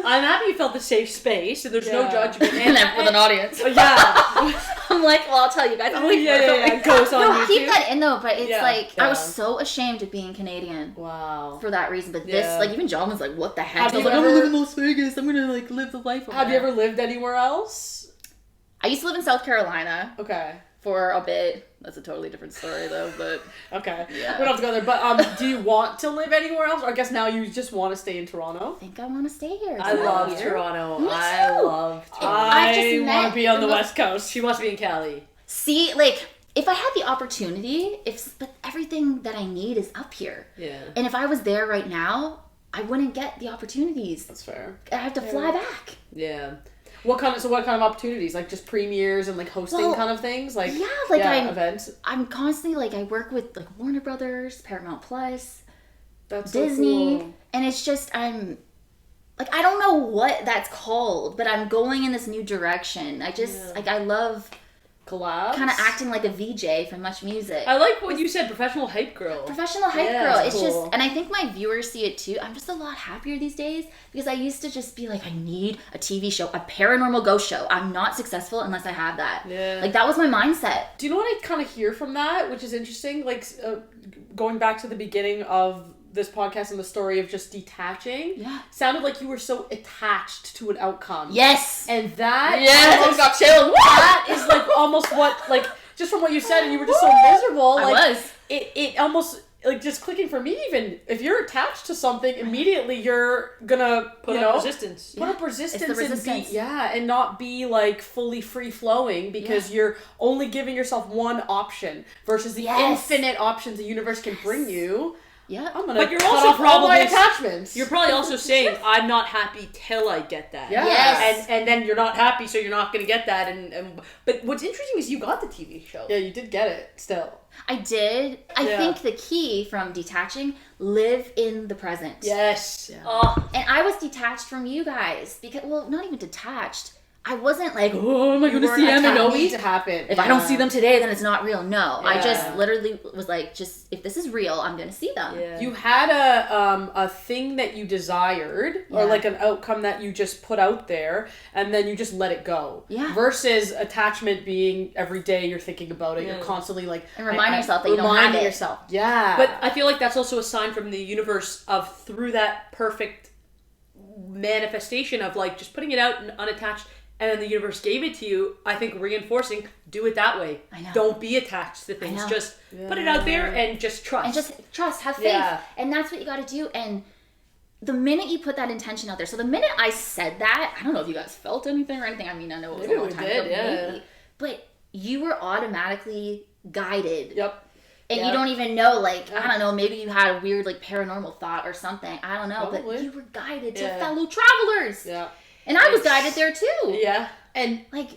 I'm happy you felt the safe space, and there's no judgment. and then with an audience. Yeah. I'm like, well, I'll tell you guys. Yeah. Goes on No, YouTube. keep that in though, but it's like, I was Yeah. so ashamed of being Canadian. Wow. For that reason. But this, Yeah. like, even John was like, what the heck? Have I was you like, I'm ever- gonna live in Las Vegas. I'm gonna, like, live the life over Have you there. ever lived anywhere else? I used to live in South Carolina Okay. for a bit. That's a totally different story though, but Okay. Yeah. We don't have to go there. But do you want to live anywhere else? Or I guess now you just want to stay in Toronto? I think I want to stay here. I It's love not here. Toronto. Me I too. love I've Toronto. just I met want to be on the the West Coast. She wants to be in Cali. See, like, if I had the opportunity, but everything that I need is up here. Yeah. And if I was there right now, I wouldn't get the opportunities. That's fair. I have to fly back. Yeah. What kind of opportunities? Like just premieres and like hosting kind of things? Like events? I'm constantly like, I work with like Warner Brothers, Paramount Plus, That's Disney, so cool. and it's just, I'm like, I don't know what that's called, but I'm going in this new direction. I just, like, I love collabs? kind of acting like a VJ from Much Music. I like what you said, professional hype girl. Professional hype girl. It's cool. just, and I think my viewers see it too. I'm just a lot happier these days because I used to just be like, I need a TV show, a paranormal ghost show. I'm not successful unless I have that. Yeah. Like, that was my mindset. Do you know what I kind of hear from that, which is interesting? Like, going back to the beginning of this podcast and the story of just detaching. Yeah. Sounded like you were so attached to an outcome. Yes. And that... Yes. I got chills. That is like almost what, like, just from what you said, and you were just so miserable. I like, was. It almost... Like, just clicking for me, even if you're attached to something, immediately you're gonna put up resistance. Put up resistance, It's the resistance. and not be like fully free flowing because you're only giving yourself one option versus the infinite options the universe can bring you. Yeah. I'm gonna But you're cut also off all my probably attachments. You're probably also saying, I'm not happy till I get that. Yeah. Yes. And then you're not happy, so you're not going to get that. But what's interesting is you got the TV show. Yeah, you did get it still. I did. I think the key from detaching, live in the present. Yes. Yeah. Oh, And I was detached from you guys because, well, not even detached. I wasn't like, oh, am I going to see them and It know needs to happen. If I don't see them today, then it's not real. No, I Yeah. just literally was like, just if this is real, I'm going to see them. yeah. You had a thing that you desired, or Yeah. like an outcome that you just put out there, and then you just let it go. Yeah. Versus attachment being every day you're thinking about it. Yeah. You're constantly like And remind yourself that you don't have reminding it. yourself. Yeah. But I feel like that's also a sign from the universe of through that perfect manifestation of like just putting it out and unattached, and then the universe gave it to you. I think reinforcing, do it that way. I know. Don't be attached to things. know. Just put it out there and just trust. And just trust, have faith. Yeah. And that's what you got to do. And the minute you put that intention out there, so the minute I said that, I don't know if you guys felt anything or anything. I mean, I know it was Maybe a long we time did, ago. yeah. Maybe. But you were automatically guided. Yep. And Yep. you don't even know, like, I don't know, maybe you had a weird, like, paranormal thought or something. I don't know. Probably. But you were guided to Yeah. fellow travelers. Yeah. And I was guided there too. Yeah. And Like,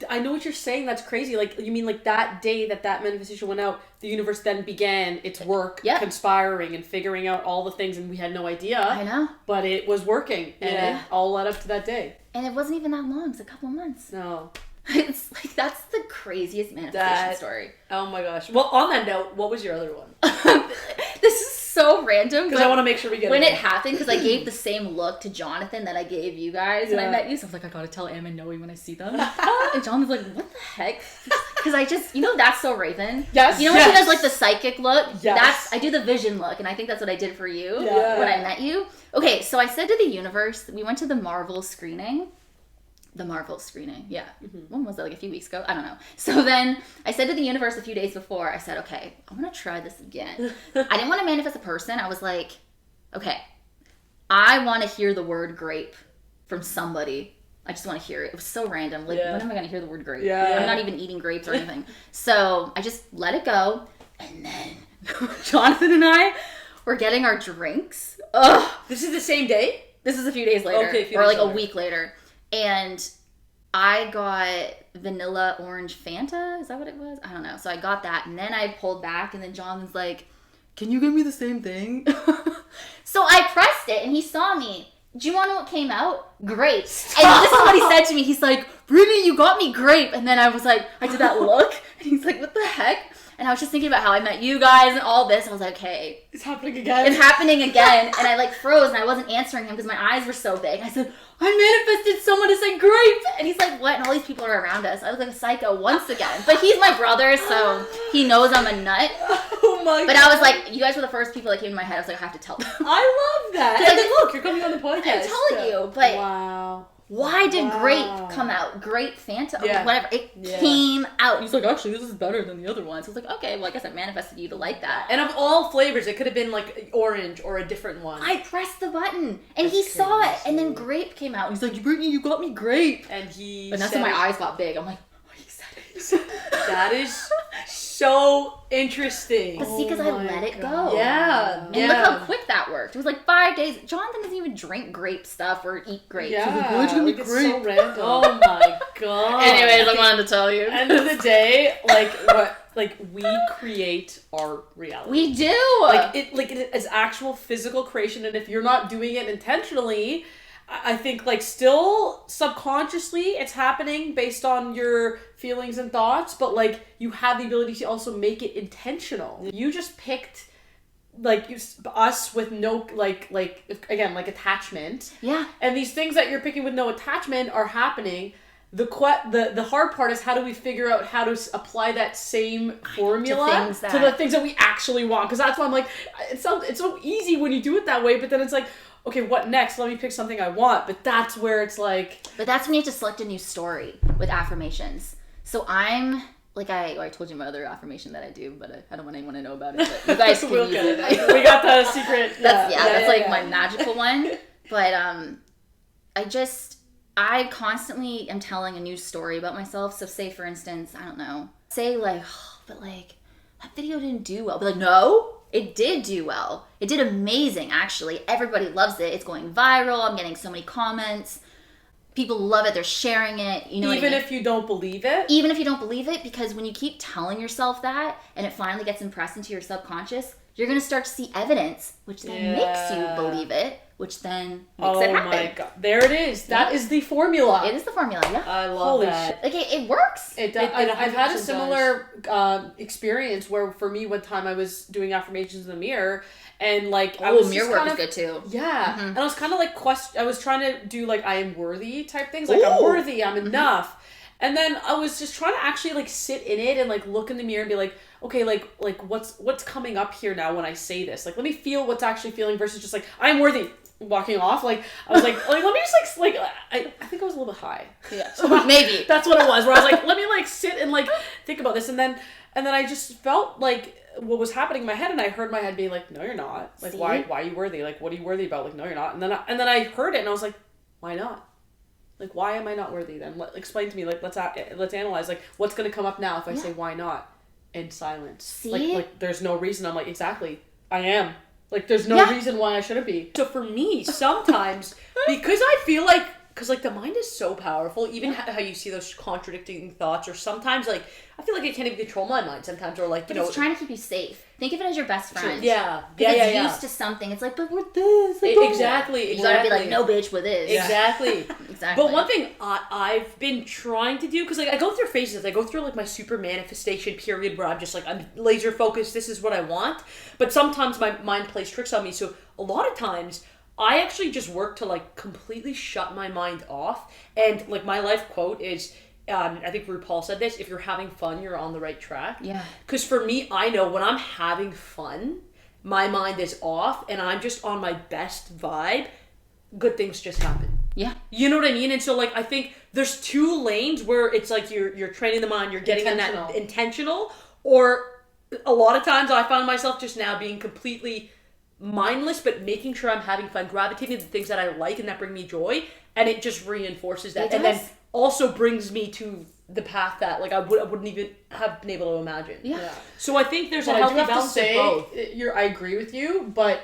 I know what you're saying. That's crazy. Like, you mean like that day that manifestation went out, the universe then began its work, Yep. conspiring and figuring out all the things, and we had no idea. I know. But it was working, and Yeah. it all led up to that day. And it wasn't even that long. It's a couple months. No. It's like, that's the craziest manifestation story. Oh my gosh. Well, on that note, what was your other one? This is so random. Because I want to make sure we get When it it happened, because I gave the same look to Jonathan that I gave you guys when I Yeah. met you. So I was like, I gotta tell Em and Noe when I see them. And Jonathan's like, what the heck? Because I just, That's So Raven? Yes. You know when she Yes. does like the psychic look? Yes. I do the vision look, and I think that's what I did for you Yeah. when I met you. Okay, so I said to the universe, we went to the Marvel screening. The Marvel screening, yeah. When was that? Like a few weeks ago? I don't know. So then I said to the universe a few days before, I said, okay, I'm gonna try this again. I didn't want to manifest a person. I was like, okay, I want to hear the word grape from somebody. I just want to hear it. It was so random. Like, Yeah. when am I gonna hear the word grape? Yeah. I'm not even eating grapes or anything. So I just let it go, and then Jonathan and I were getting our drinks. Ugh. This is the same day? This is a few days later, Okay, a few or days like a later. week later, and I got vanilla orange Fanta. Is that what it was? I don't know. So I got that, and then I pulled back, and then Jonathan's like, "Can you give me the same thing?" So I pressed it, and he saw me. Do you want to know what came out? Grape. And this is what he said to me. He's like, "Brittney, you got me grape." And then I was like, I did that look, and he's like, "What the heck?" And I was just thinking about how I met you guys and all this. I was like, "Hey, It's happening again. it's happening again." And I like froze, and I wasn't answering him because my eyes were so big. I said, "I manifested someone to say grape." And he's like, "What?" And all these people are around us. I was like a psycho once again. But he's my brother, so he knows I'm a nut. Oh my But I was like, you guys were the first people that came to my head. I was like, I have to tell them. I love that. Like, And then look, you're coming on the podcast. I'm telling you, but Wow. why did Wow. grape come out? Grape Fanta? Or Yeah. whatever. It Yeah. came out. He's like, actually, this is better than the other ones. I was like, okay, well, I guess I manifested you to like that. And of all flavors, it could have been like orange or a different one. I pressed the button, and he saw it, and then grape came out. He's like, Brittney, you got me grape. And he And that's said when my it. eyes got big. I'm like, oh, he said it. That is so so interesting. But see, because I let it go. Yeah. And look how quick that worked. It was like 5 days. Jonathan doesn't even drink grape stuff or eat grapes. Yeah. He's like, why'd you eat it's grape? so random. Oh my god. Anyways, I wanted to tell you. End of the day, we create our reality. We do. It is actual physical creation, and if you're not doing it intentionally, I think like still subconsciously it's happening based on your feelings and thoughts, but like you have the ability to also make it intentional. You just picked us with no again attachment. Yeah. And these things that you're picking with no attachment are happening. The hard part is how do we figure out how to apply that same formula to the things that we actually want? Because that's why I'm like, it's so easy when you do it that way, but then it's like, okay, what next? Let me pick something I want. But that's where it's like... But that's when you have to select a new story with affirmations. So I'm... I told you my other affirmation that I do, but I don't want anyone to know about it. But you guys can use it. We got the secret. That's my magical one. But I constantly am telling a new story about myself. So say, for instance, I don't know. Say that video didn't do well. But like, no, it did do well. It did amazing, actually. Everybody loves it. It's going viral. I'm getting so many comments. People love it. They're sharing it. You know what I mean? Even if you don't believe it? Even if you don't believe it, because when you keep telling yourself that and it finally gets impressed into your subconscious, you're going to start to see evidence, which then makes you believe it, which then makes it happen. Oh my God. There it is. That is the formula. It is the formula, yeah. I love that. Like, it works. It does. I've had a similar experience where for me one time I was doing affirmations in the mirror and mirror work is good too. Yeah. Mm-hmm. And I was kind of I was trying to do I am worthy type things. Like, I'm worthy, I'm enough. And then I was just trying to actually sit in it and look in the mirror and be like, okay, what's coming up here now when I say this? Let me feel what's actually feeling versus just I'm worthy, walking off. I was let me just I think I was a little bit high. Yeah. So maybe. That's what it was, where I was let me sit and think about this, and then I just felt what was happening in my head, and I heard my head being no, you're not. Why are you worthy? What are you worthy about? No, you're not. And then I heard it and I was like, why not? Why am I not worthy then? Explain to me. Let's analyze. What's going to come up now if I say why not? In silence. See? There's no reason. I'm exactly. I am. There's no reason why I shouldn't be. So for me, sometimes, because I feel because the mind is so powerful, even how you see those contradicting thoughts, or sometimes I feel I can't even control my mind sometimes, or but it's trying to keep you safe. Think of it as your best friend. Yeah. Because it's used to something. It's but we're this. Exactly. You gotta be no, bitch, we're this. Exactly. Exactly. But one thing I've been trying to do, because I go through phases. I go through my super manifestation period where I'm just I'm laser focused. This is what I want. But sometimes my mind plays tricks on me. So a lot of times I actually just work to completely shut my mind off. And my life quote is, I think RuPaul said this, if you're having fun, you're on the right track. Yeah. Because for me, I know when I'm having fun, my mind is off and I'm just on my best vibe, good things just happen. Yeah. You know what I mean? And so I think there's two lanes where it's you're training the mind, you're getting in that intentional, or a lot of times I find myself just now being completely mindless, but making sure I'm having fun, gravitating to the things that I like and that bring me joy, and it just reinforces that. And then also brings me to the path that I wouldn't even have been able to imagine. Yeah. So I think there's a healthy balance of both. I agree with you, but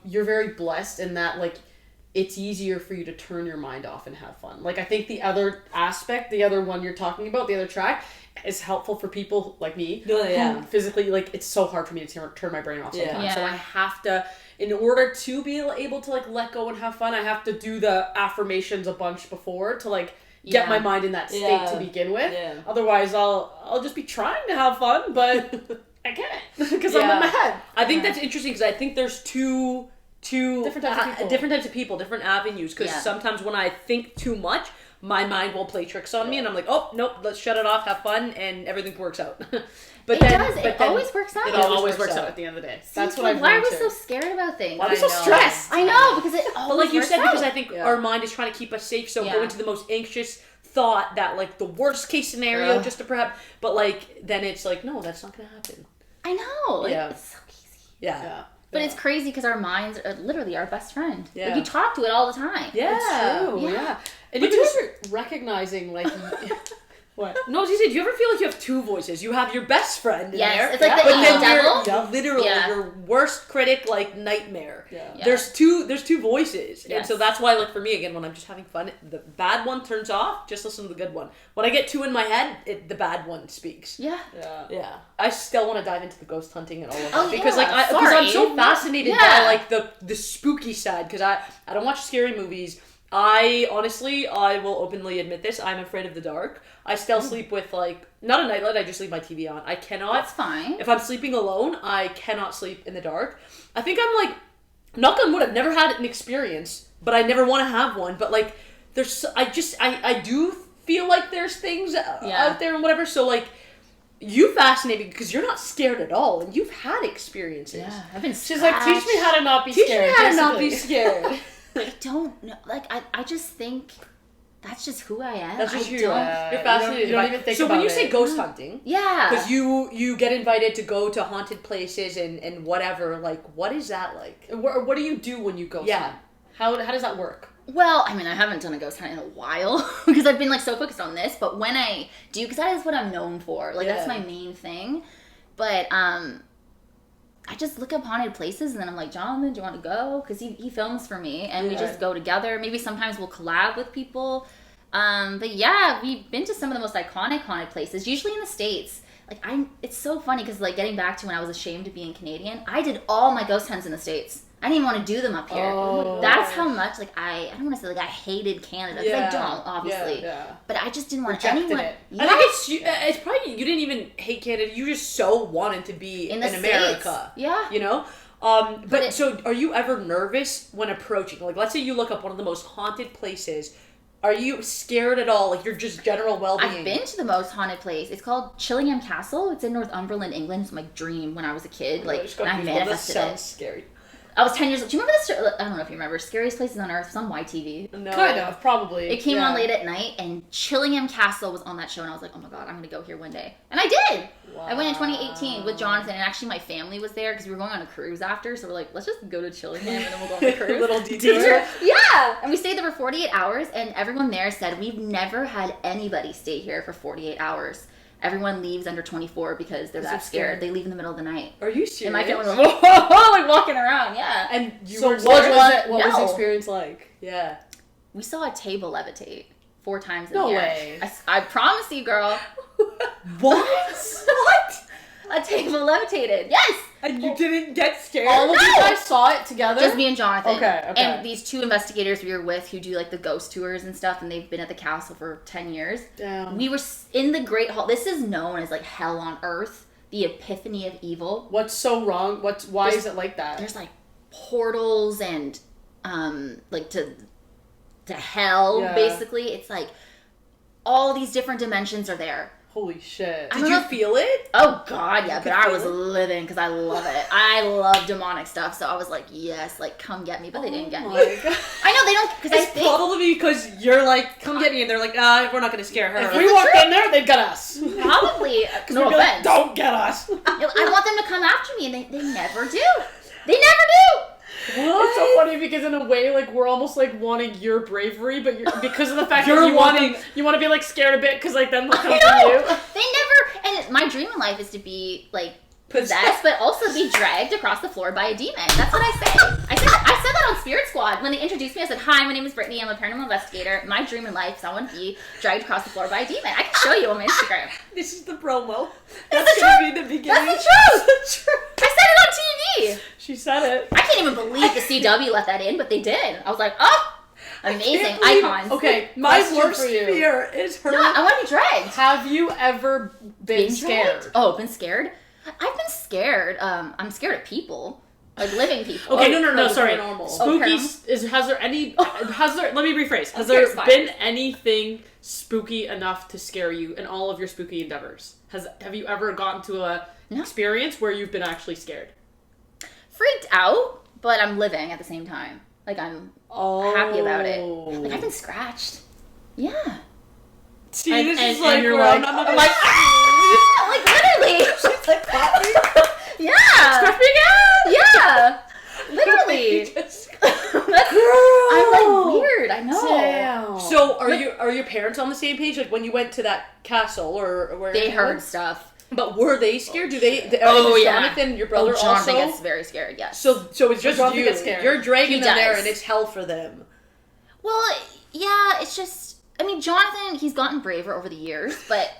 you're very blessed in that it's easier for you to turn your mind off and have fun. I think the other aspect, the other one you're talking about, the other track, is helpful for people like me who physically it's so hard for me to turn my brain off sometimes. Yeah. So I have to, in order to be able to let go and have fun, I have to do the affirmations a bunch before to get my mind in that state to begin with. Yeah. Otherwise I'll just be trying to have fun, but I can't because I'm in my head. I think that's interesting because I think there's two different types of people, different avenues, because sometimes when I think too much, my mind will play tricks on me and I'm oh nope, let's shut it off, have fun, and everything works out. But it always works out. It always works out at the end of the day. That's what I've Why are learned we so scared about things? Why are we so stressed? I know, because it always But like you works said, out. because I think our mind is trying to keep us safe, so go into the most anxious thought that the worst case scenario just to prep, but then it's no, that's not gonna happen. I know. It's so easy. Yeah. But it's crazy because our minds are literally our best friend. Yeah. You talk to it all the time. Yeah. It's true. Yeah. And even just recognizing What? No, I was gonna say, do you ever feel like you have two voices? You have your best friend in Yes, there. it's like the but evil then devil. you're literally Yeah. your worst critic, like nightmare. Yeah. Yeah. There's two voices. And Yes. so that's why, like, for me, again, when I'm just having fun, the bad one turns off, just listen to the good one. When I get two in my head, the bad one speaks. Yeah. Yeah. Yeah. I still want to dive into the ghost hunting and all of that. Oh, because, yeah. like, because I'm so Sorry. fascinated Yeah. by, like, the spooky side. Because I don't watch scary movies. I will openly admit this, I'm afraid of the dark. I still sleep with, like, not a nightlight, I just leave my TV on. I cannot, That's fine. if I'm sleeping alone, I cannot sleep in the dark. I think I'm, like, knock on wood, I've never had an experience, but I never want to have one. But, like, I do feel like there's things out there and whatever, so, like, you fascinate me because you're not scared at all, and you've had experiences. Yeah. I've been She's like, teach me how to not be Teach scared. me how to not be basically. scared. I don't know. Like, I just think that's just who I am. That's just I who you don't- are. You're you fascinated don't by even think So when about you say it. ghost hunting, Yeah. because you get invited to go to haunted places and whatever, like, what is that like? What do you do when you ghost Yeah. hunt? How does that work? Well, I mean, I haven't done a ghost hunt in a while because I've been like so focused on this. But when I do, because that is what I'm known for. Like that's Yeah. my main thing. But I just look up haunted places and then I'm like, Jonathan, do you want to go? Because he films for me and we Yeah. just go together. Maybe sometimes we'll collab with people. But yeah, we've been to some of the most iconic haunted places, usually in the States. Like it's so funny because like getting back to when I was ashamed of being Canadian, I did all my ghost hunts in the States. I didn't even want to do them up here. Oh. That's how much like I don't want to say like I hated Canada because Yeah. I don't obviously, Yeah. but I just didn't want Rejected anyone. it. Yeah. I think it's probably you didn't even hate Canada. You just so wanted to be In the America. States. Yeah. You know. But so are you ever nervous when approaching? Like, let's say you look up one of the most haunted places. Are you scared at all? Like, you're just general well-being? I've been to the most haunted place. It's called Chillingham Castle. It's in Northumberland, England. It's my dream when I was a kid. Like, and I That manifested sounds it. scary. I was 10 years old. Do you remember this? I don't know if you remember. Scariest Places on Earth. It was on YTV. No. Kind of, probably. It came Yeah. on late at night, and Chillingham Castle was on that show, and I was like, oh my god, I'm going to go here one day. And I did! I went in 2018 with Jonathan, and actually my family was there, because we were going on a cruise after, so we're like, let's just go to Chillingham, and then we'll go on the cruise. Little detour. Yeah! And we stayed there for 48 hours, and everyone there said, we've never had anybody stay here for 48 hours. Everyone leaves under 24 because they're that scared. They leave in the middle of the night. Are you serious? And my family was like, whoa, like walking around, yeah. And you So were what scared? was the No. experience like? Yeah. We saw a table levitate 4 times in No the air. way. I promise you, girl. What? What? A table levitated. Yes! And you didn't get scared? All of you No. guys saw it together? Just me and Jonathan. Okay. And these 2 investigators we were with who do like the ghost tours and stuff, and they've been at the castle for 10 years. Damn. We were in the Great Hall. This is known as like hell on earth, the epiphany of evil. What's so wrong? Why is it like that? There's like portals and like to hell, Yeah. basically. It's like all these different dimensions are there. Holy shit. I Did don't you know- feel it? Oh god, yeah, but could I feel was it? living because I love it. I love demonic stuff, so I was like, yes, like come get me, but they didn't get me. Oh my God. I know they don't because I It's think probably because you're like, come get me, and they're like, we're not gonna scare her. If we walked in there, they'd get us. probably no We'd be like, offense. don't get us. I want them to come after me, and they never do. They never do. It's so funny because in a way, like we're almost like wanting your bravery, but you're, because of the fact You're that you wanting- want to be like scared a bit because like then they'll come I for know. you. They never. And my dream in life is to be like possessed, but also be dragged across the floor by a demon. That's what I say. I said that on Spirit Squad when they introduced me. I said, "Hi, my name is Brittney. I'm a paranormal investigator. My dream in life is I want to be dragged across the floor by a demon." I can show you on my Instagram. This is the promo. That's That's the gonna be the beginning. That's the truth. I said it on TV. She said it. I can't even believe the CW let that in, but they did. I was like, oh, amazing Can't believe- icons. Okay, My question worst for you. fear is her. No, I want to be dragged. Have you ever been scared? dragged? Oh, been scared? I've been scared. I'm scared of people, like living people. Okay, no, like sorry. paranormal. Spooky paranormal? has there any? Let me rephrase. Has Okay, there it's fine. been anything spooky enough to scare you in all of your spooky endeavors? Have you ever gotten to a No. experience where you've been actually scared? Freaked out, but I'm living at the same time. Like I'm happy about it. Like I've been scratched. Yeah. See, And- this and- is like, and you're where like- I'm not I'm like, ah! Like literally. She's like, "Pop me." Yeah. Scratch me again! Yeah. Literally. Just- I'm like weird. I know. Damn. So So are your parents on the same page? Like when you went to that castle or where They heard stuff. But were they scared? Do they? Oh, is yeah. Jonathan, your brother, Jonathan also? gets very scared. Yes. So it's just Jonathan you. gets scared. You're dragging He them there, does. and it's hell for them. Well, yeah. It's just. I mean, Jonathan. He's gotten braver over the years, but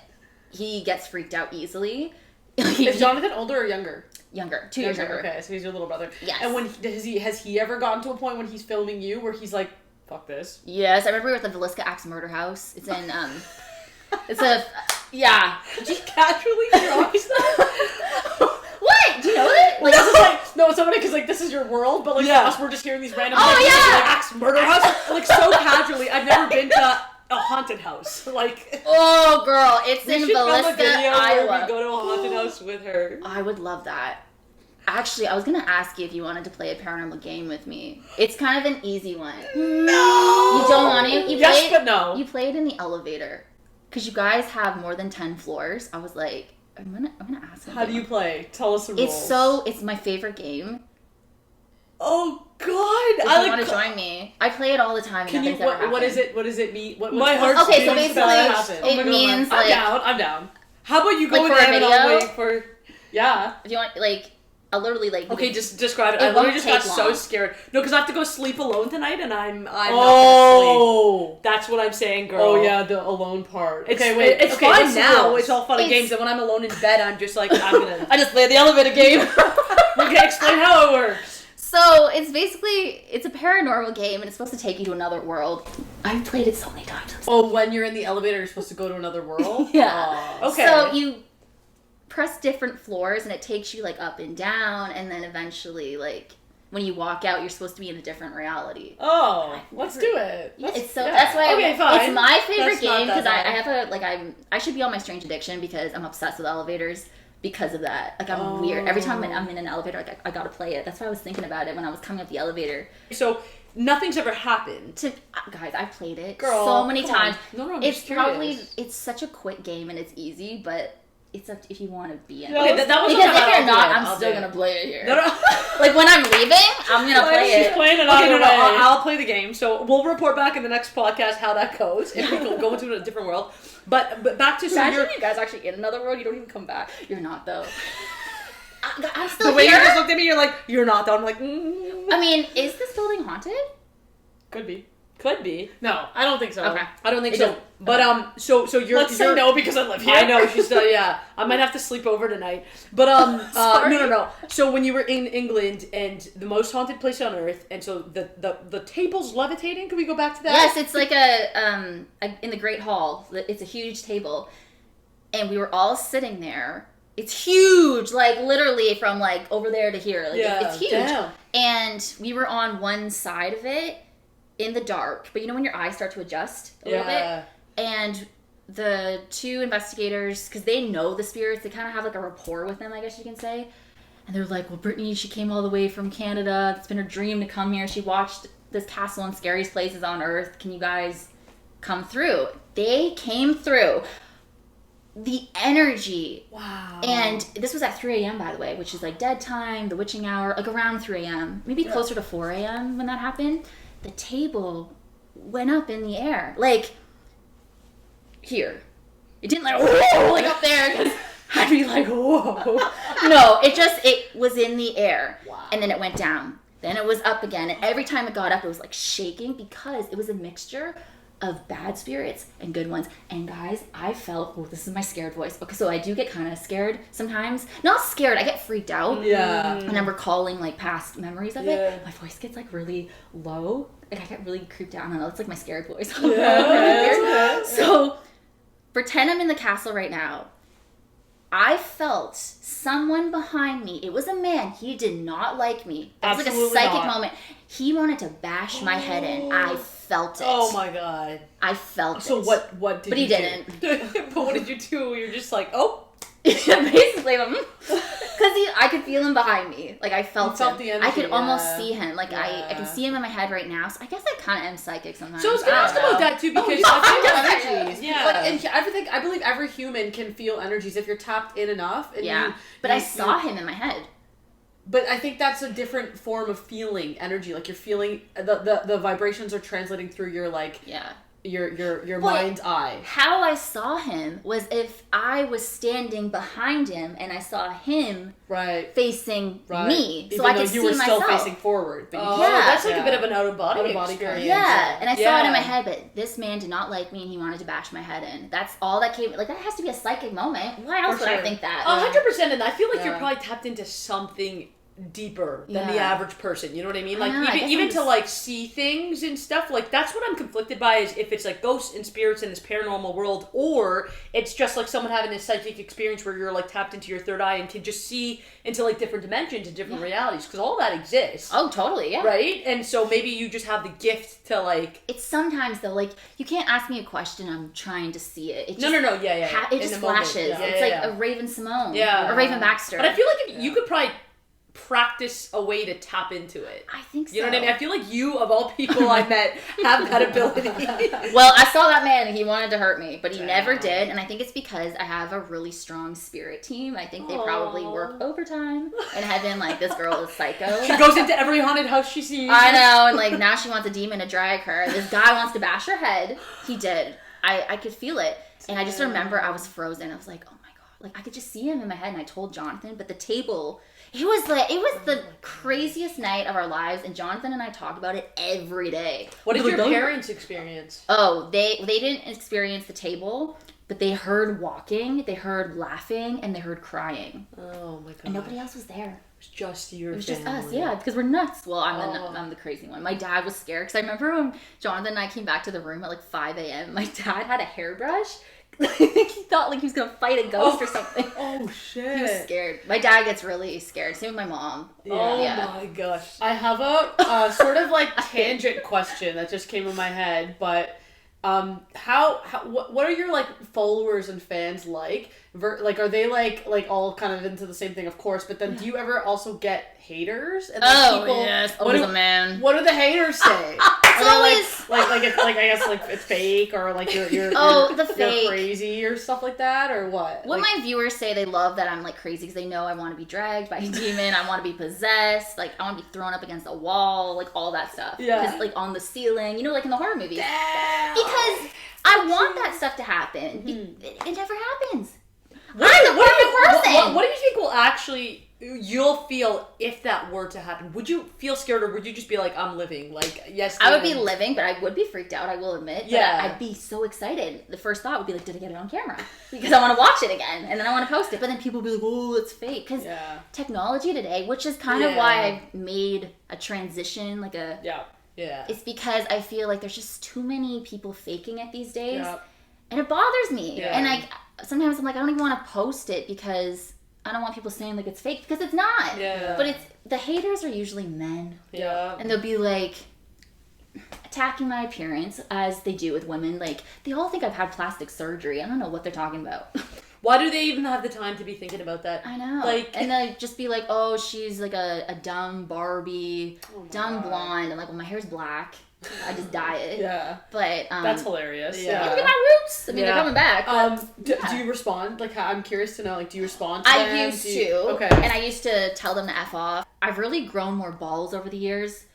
he gets freaked out easily. Is Jonathan older or younger? Younger, 2 years younger. Okay, so he's your little brother. Yes. And has he ever gotten to a point when he's filming you where he's like, fuck this? Yes, I remember we were at the Villisca Axe Murder House. It's in it's a yeah. Just casually drops that. What? Do you know that? Like, this is like, no, it's so funny because like this is your world, but like for us, we're just hearing these random. Oh, things, yeah! like axe murder house, like so casually. I've never been to a haunted house. Like, Oh, girl, it's we in should film a Villisca, video where Iowa. we go to a haunted house with her. I would love that. Actually, I was gonna ask you if you wanted to play a paranormal game with me. It's kind of an easy one. no, You don't want to? You yes, play it, but no. You play it in the elevator because you guys have more than 10 floors. I was like, I'm gonna ask him. How do you play? Tell us the rules. It's my favorite game. Oh God! If you want to join me, I play it all the time. Can you? What is it? What does it mean? My heart's Okay, so beating basically, fast. it means I'm like down. I'm down. How about you go Like in for a there and I'll video? wait for... Yeah. if you want, like, I'll literally like. Okay, just describe it. It I literally won't just got take so long. scared. No, because I have to go sleep alone tonight, and I'm not Oh. gonna sleep. That's what I'm saying, girl. Oh yeah, the alone part. It's, Okay, wait. It's okay, fine what's the now. rules? It's all fun and It's- games. And when I'm alone in bed, I'm just like, I'm gonna... I just play the elevator game. We can explain how it works. So it's a paranormal game, and it's supposed to take you to another world. I've played it so many times. Oh, when you're in the elevator, you're supposed to go to another world. Yeah. Oh, okay. So you press different floors, and it takes you like up and down, and then eventually, like when you walk out, you're supposed to be in a different reality. Oh, let's do it. That's why Okay, fine. it's my favorite That's not game that because I bad. have I should be on my strange addiction because I'm obsessed with elevators because of that. Like I'm Oh. weird. Every time I'm in an elevator, like I gotta play it. That's why I was thinking about it when I was coming up the elevator. So, nothing's ever happened. Guys, I played it Girl, so many come times. on. No, I'm It's just curious. probably it's such a quick game and it's easy, but it's up to if you want to be in No, it. Okay, that was Because not if bad. you're I'll not, do it. I'm I'll still do it. gonna play it here. No, no. Like when I'm leaving, I'm gonna play She's it. playing it Okay, on no, the no, way. I'll play the game. So we'll report back in the next podcast how that goes if we go into a different world. But back to so Imagine you're, you guys actually in another world. You don't even come back. You're not though. I'm still the way you here. just looked at me, you're like, you're not. Though I'm like, I mean, is this building haunted? Could be. could be. No, I don't think so. Okay. I don't think It so. doesn't- But so you're. Let's say you're, no because I live here. I know she's still. Yeah, I might have to sleep over tonight. But Sorry. no. So when you were in England and the most haunted place on earth, and so the table's levitating. Can we go back to that? Yes, it's like in the Great Hall. It's a huge table, and we were all sitting there. It's huge, like literally from like over there to here. Like Yeah, it's huge. damn. And we were on one side of it in the dark, but you know when your eyes start to adjust a little bit. And the two investigators, because they know the spirits, they kind of have like a rapport with them, I guess you can say. And they're like, well, Brittany, she came all the way from Canada. It's been her dream to come here. She watched this castle and scariest places on earth. Can you guys come through? They came through. The energy. Wow. And this was at 3 a.m., by the way, which is like dead time, the witching hour, like around 3 a.m., maybe closer to 4 a.m. when that happened. The table went up in the air. Like, here. It didn't like, whoa, like up there, because I'd be like, whoa. No, it was in the air. Wow. And then it went down. Then it was up again. And every time it got up, it was like shaking because it was a mixture of bad spirits and good ones. And guys, I felt, oh, this is my scared voice. Okay, so I do get kind of scared sometimes. Not scared, I get freaked out. Yeah. And I'm recalling like past memories of Yeah. it. My voice gets like really low. Like I get really creeped out. I don't know, it's like my scared voice. Yeah. So pretend I'm in the castle right now. I felt someone behind me. It was a man. He did not like me. That was like a Absolutely psychic not. moment. He wanted to bash my head in. I felt it. Oh my god. I felt So it. what did But you he didn't. But what did you do? You're just like, oh. Basically, because I could feel him behind me. Like I felt You felt him. the I could energy, almost yeah. see him. Like I Yeah. can see him in my head right now. So I guess I kind of am psychic sometimes. So I was gonna ask about that too because I feel energies. Yeah. Like, and I believe every human can feel energies if you're tapped in enough. And Yeah, you- but you- I saw him in my head. But I think that's a different form of feeling energy. Like you're feeling the vibrations are translating through your like Yeah. your But mind's eye. How I saw him was if I was standing behind him and I saw him Right. facing Right. me, Even so I though could you see were still myself. facing forward. But Oh, Yeah. that's like Yeah. a bit of an out-of-body Out-of-body experience. Yeah, and I saw it in my Yeah. head, but this man did not like me and he wanted to bash my head in. That's all that came. Like, that has to be a psychic moment. Why else For would I sure. think that? 100%, and I feel like you're Yeah. probably tapped into something deeper than the Yeah. average person. You know what I mean? I Like know, I even guess even I'm to just- like see things and stuff. Like that's what I'm conflicted by is if it's like ghosts and spirits in this paranormal world, or it's just like someone having a psychic experience where you're like tapped into your third eye and can just see into like different dimensions and different realities because all that exists. Oh, totally, yeah. Right? And so maybe you just have the gift to like It's sometimes though, like you can't ask me a question. I'm trying to see it. It No, just yeah. it In just the moment. flashes. Yeah, It's yeah, like yeah. a Raven Simone, Yeah. or Raven Baxter. But I feel like if you could probably practice a way to tap into it. I think so. You know what I mean? I feel like you, of all people I met, have that ability. Well, I saw that man and he wanted to hurt me, but he Damn. never did. And I think it's because I have a really strong spirit team. I think they probably Aw. work overtime in heaven. Like, this girl is psycho. She goes into every haunted house she sees. I know, and like now she wants a demon to drag her. This guy wants to bash her head. He did. I could feel it. And I just remember I was frozen. I was like, oh my God. Like, I could just see him in my head, and I told Jonathan, but the table, it was the craziest night of our lives, and Jonathan and I talked about it every day. What did No, your don't- parents experience? Oh, they didn't experience the table, but they heard walking, they heard laughing, and they heard crying. Oh my God. And nobody else was there. It was just your It was just family. us, yeah, because we're nuts. Well, Oh. I'm the crazy one. My dad was scared because I remember when Jonathan and I came back to the room at like 5 a.m. My dad had a hairbrush. I think he thought like he was gonna fight a ghost or something. Oh shit. He was scared. My dad gets really scared. Same with my mom. Oh Yeah. my gosh. I have a sort of like tangent question that just came in my head, but what are your like followers and fans like? Like, are they like all kind of into the same thing, of course? But then, do you ever also get haters? And yes, what always do- a man. What do the haters say? It's Are they always like I guess like it's fake or like you're Oh, you're, the you're fake. crazy or stuff like that or what? What Like, my viewers say, they love that I'm like crazy because they know I want to be dragged by a demon. I want to be possessed. Like, I want to be thrown up against a wall. Like, all that stuff. Yeah. Just, like on the ceiling. You know, like in the horror movies. Damn. Because I want that stuff to happen. It never happens. What I'm do the you- perfect person. what do you think will actually you'll feel if that were to happen? Would you feel scared or would you just be like, I'm living? Like, yes. I would be living. living, but I would be freaked out, I will admit. But Yeah. I'd be so excited. The first thought would be like, did I get it on camera? Because I want to watch it again. And then I want to post it. But then people would be like, oh, it's fake. Because Yeah. technology today, which is kind of Yeah. why I made a transition, like a... Yeah. Yeah. It's because I feel like there's just too many people faking it these days. Yeah. And it bothers me. Yeah. And like sometimes I'm like, I don't even want to post it because I don't want people saying like it's fake because it's not. Yeah. But it's the haters are usually men. Yeah. And they'll be like attacking my appearance as they do with women. Like they all think I've had plastic surgery. I don't know what they're talking about. Why do they even have the time to be thinking about that? I know. Like, and they'll just be like, oh, she's like a dumb Barbie, dumb blonde. I'm like, well, my hair's black. I just dye it. Yeah. But That's hilarious. yeah. look at my roots. I mean, Yeah. they're coming back. but- Do you respond? Like, I'm curious to know. Like, do you respond to I them? used Do you- to. Okay. And I used to tell them to F off. I've really grown more balls over the years.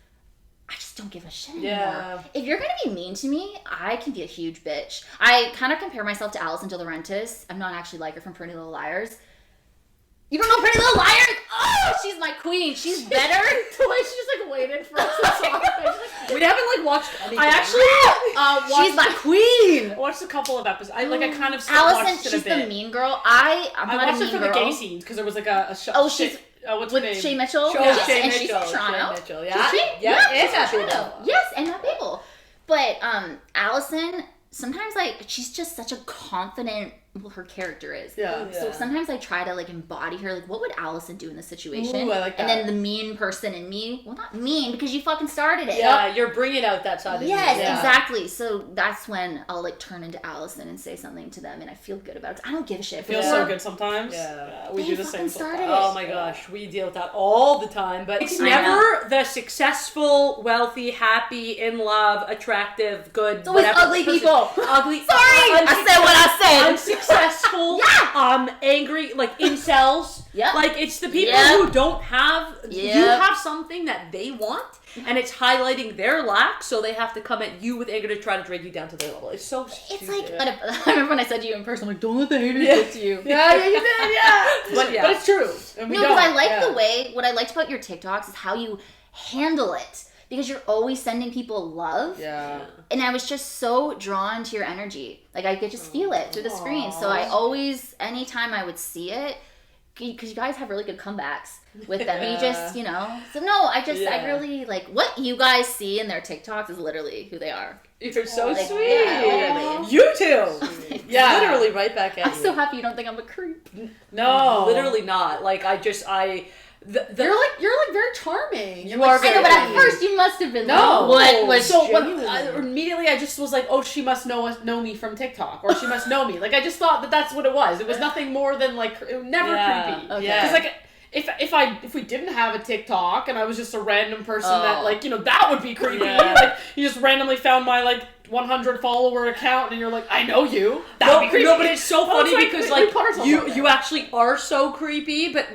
I just don't give a shit anymore. Yeah. If you're gonna be mean to me, I can be a huge bitch. I kind of compare myself to Alison De Laurentiis. I'm not actually like her from Pretty Little Liars. You don't know Pretty Little Liars? Oh, she's my queen. She's better. The way she just like waited for us to talk. we haven't like watched anything. I actually watched, She's my queen. I watched a couple of episodes. I kind of Allison, watched it a she's bit. the mean girl. I'm I not a watched mean it for girl. the gay scenes because there was like a show. Oh, she's what's her with name? Shay Mitchell. Sure, Yes, Shay and she's Mitchell. from Toronto. Shay Mitchell, yeah. She's Yeah, she's and from Matt Toronto. Babel. Yes, and Matt Babel. But Allison, sometimes like she's just such a confident. Well, her character is. Yeah. So sometimes I try to like embody her. Like, what would Allison do in this situation? Ooh, I like And that. then the mean person in me. Well, not mean because you fucking started it. Yeah, you're bringing out that side of Yes, you. Yeah. exactly. So that's when I'll like turn into Allison and say something to them, and I feel good about it. 'Cause I don't give a shit. It feels Before- so good sometimes. Yeah. We They do the same fucking started sometimes. Oh my gosh, we deal with that all the time. But it's I never the successful, wealthy, happy, in love, attractive, good. It's always whatever ugly person. people. Ugly. Sorry, I said what I said. unsuccessful, angry, like incels. Yep. Like it's the people Yep. who don't have. Yep. You have something that they want, and it's highlighting their lack, so they have to come at you with anger to try to drag you down to their level. It's so stupid. It's like, I remember when I said to you in person, like, don't let the haters get to you. Yeah, you did, yeah. But it's true. And we No, because I don't. like the way, what I liked about your TikToks is how you handle it. Because you're always sending people love. Yeah. And I was just so drawn to your energy. Like, I could just feel it through the screen. So I always, anytime I would see it, because you guys have really good comebacks with them. You just, you know. So, no, I really, like, what you guys see in their TikToks is literally who they are. You're so Like, sweet. yeah, literally. You too. Yeah. Literally right back at I'm you. so happy you don't think I'm a creep. No. Literally not. Like, You're like very charming. You are I know, but at very- first you must have been No. like, what was So genuinely. immediately I just was like, oh, she must know me from TikTok, or she must know me. Like I just thought that's what it was. It was nothing more than like never creepy. Okay. Because like if we didn't have a TikTok and I was just a random person that like that would be creepy. Yeah. Like you just randomly found my like 100 follower account and you're like, I know you. That would be creepy. No, but it's so funny Well, it's because we put ourselves out there. you actually are so creepy, but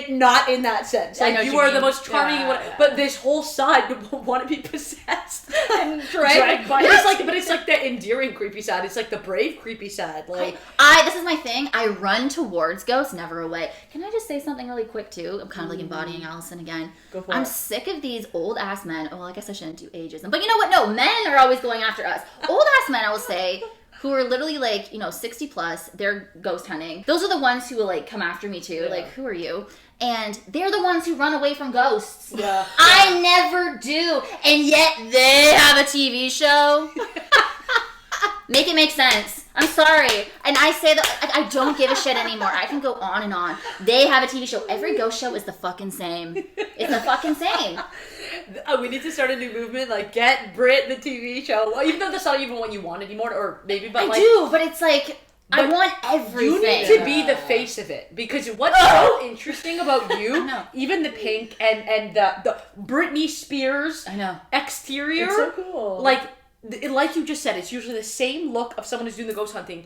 not in that sense. I know Like what you you are mean. the most charming. Yeah. But this whole side want to be possessed and Dragged by but it's like the endearing creepy side. It's like the brave creepy side. Like this is my thing. I run towards ghosts, never away. Can I just say something really quick too? I'm kind of like embodying Allison again. Go for I'm it. sick of these old ass men. Oh, well, I guess I shouldn't do ageism. But you know what? No, men are always going after us. Old ass men, I will say, who are literally like, 60 plus, they're ghost hunting. Those are the ones who will like come after me too. Yeah. Like, who are you? And they're the ones who run away from ghosts. Yeah. I never do. And yet they have a TV show. Make it make sense. I'm sorry. And I say that I don't give a shit anymore. I can go on and on. They have a TV show. Every ghost show is the fucking same. It's the fucking same. we need to start a new movement. Like get Brit the TV show. Well, even though that's not even what you want anymore, or maybe but I like do, but it's like, I But want everything. you need to be the face of it because what's so interesting about you, know. even the pink and the Britney Spears I know. exterior, It's so cool. like you just said, it's usually the same look of someone who's doing the ghost hunting.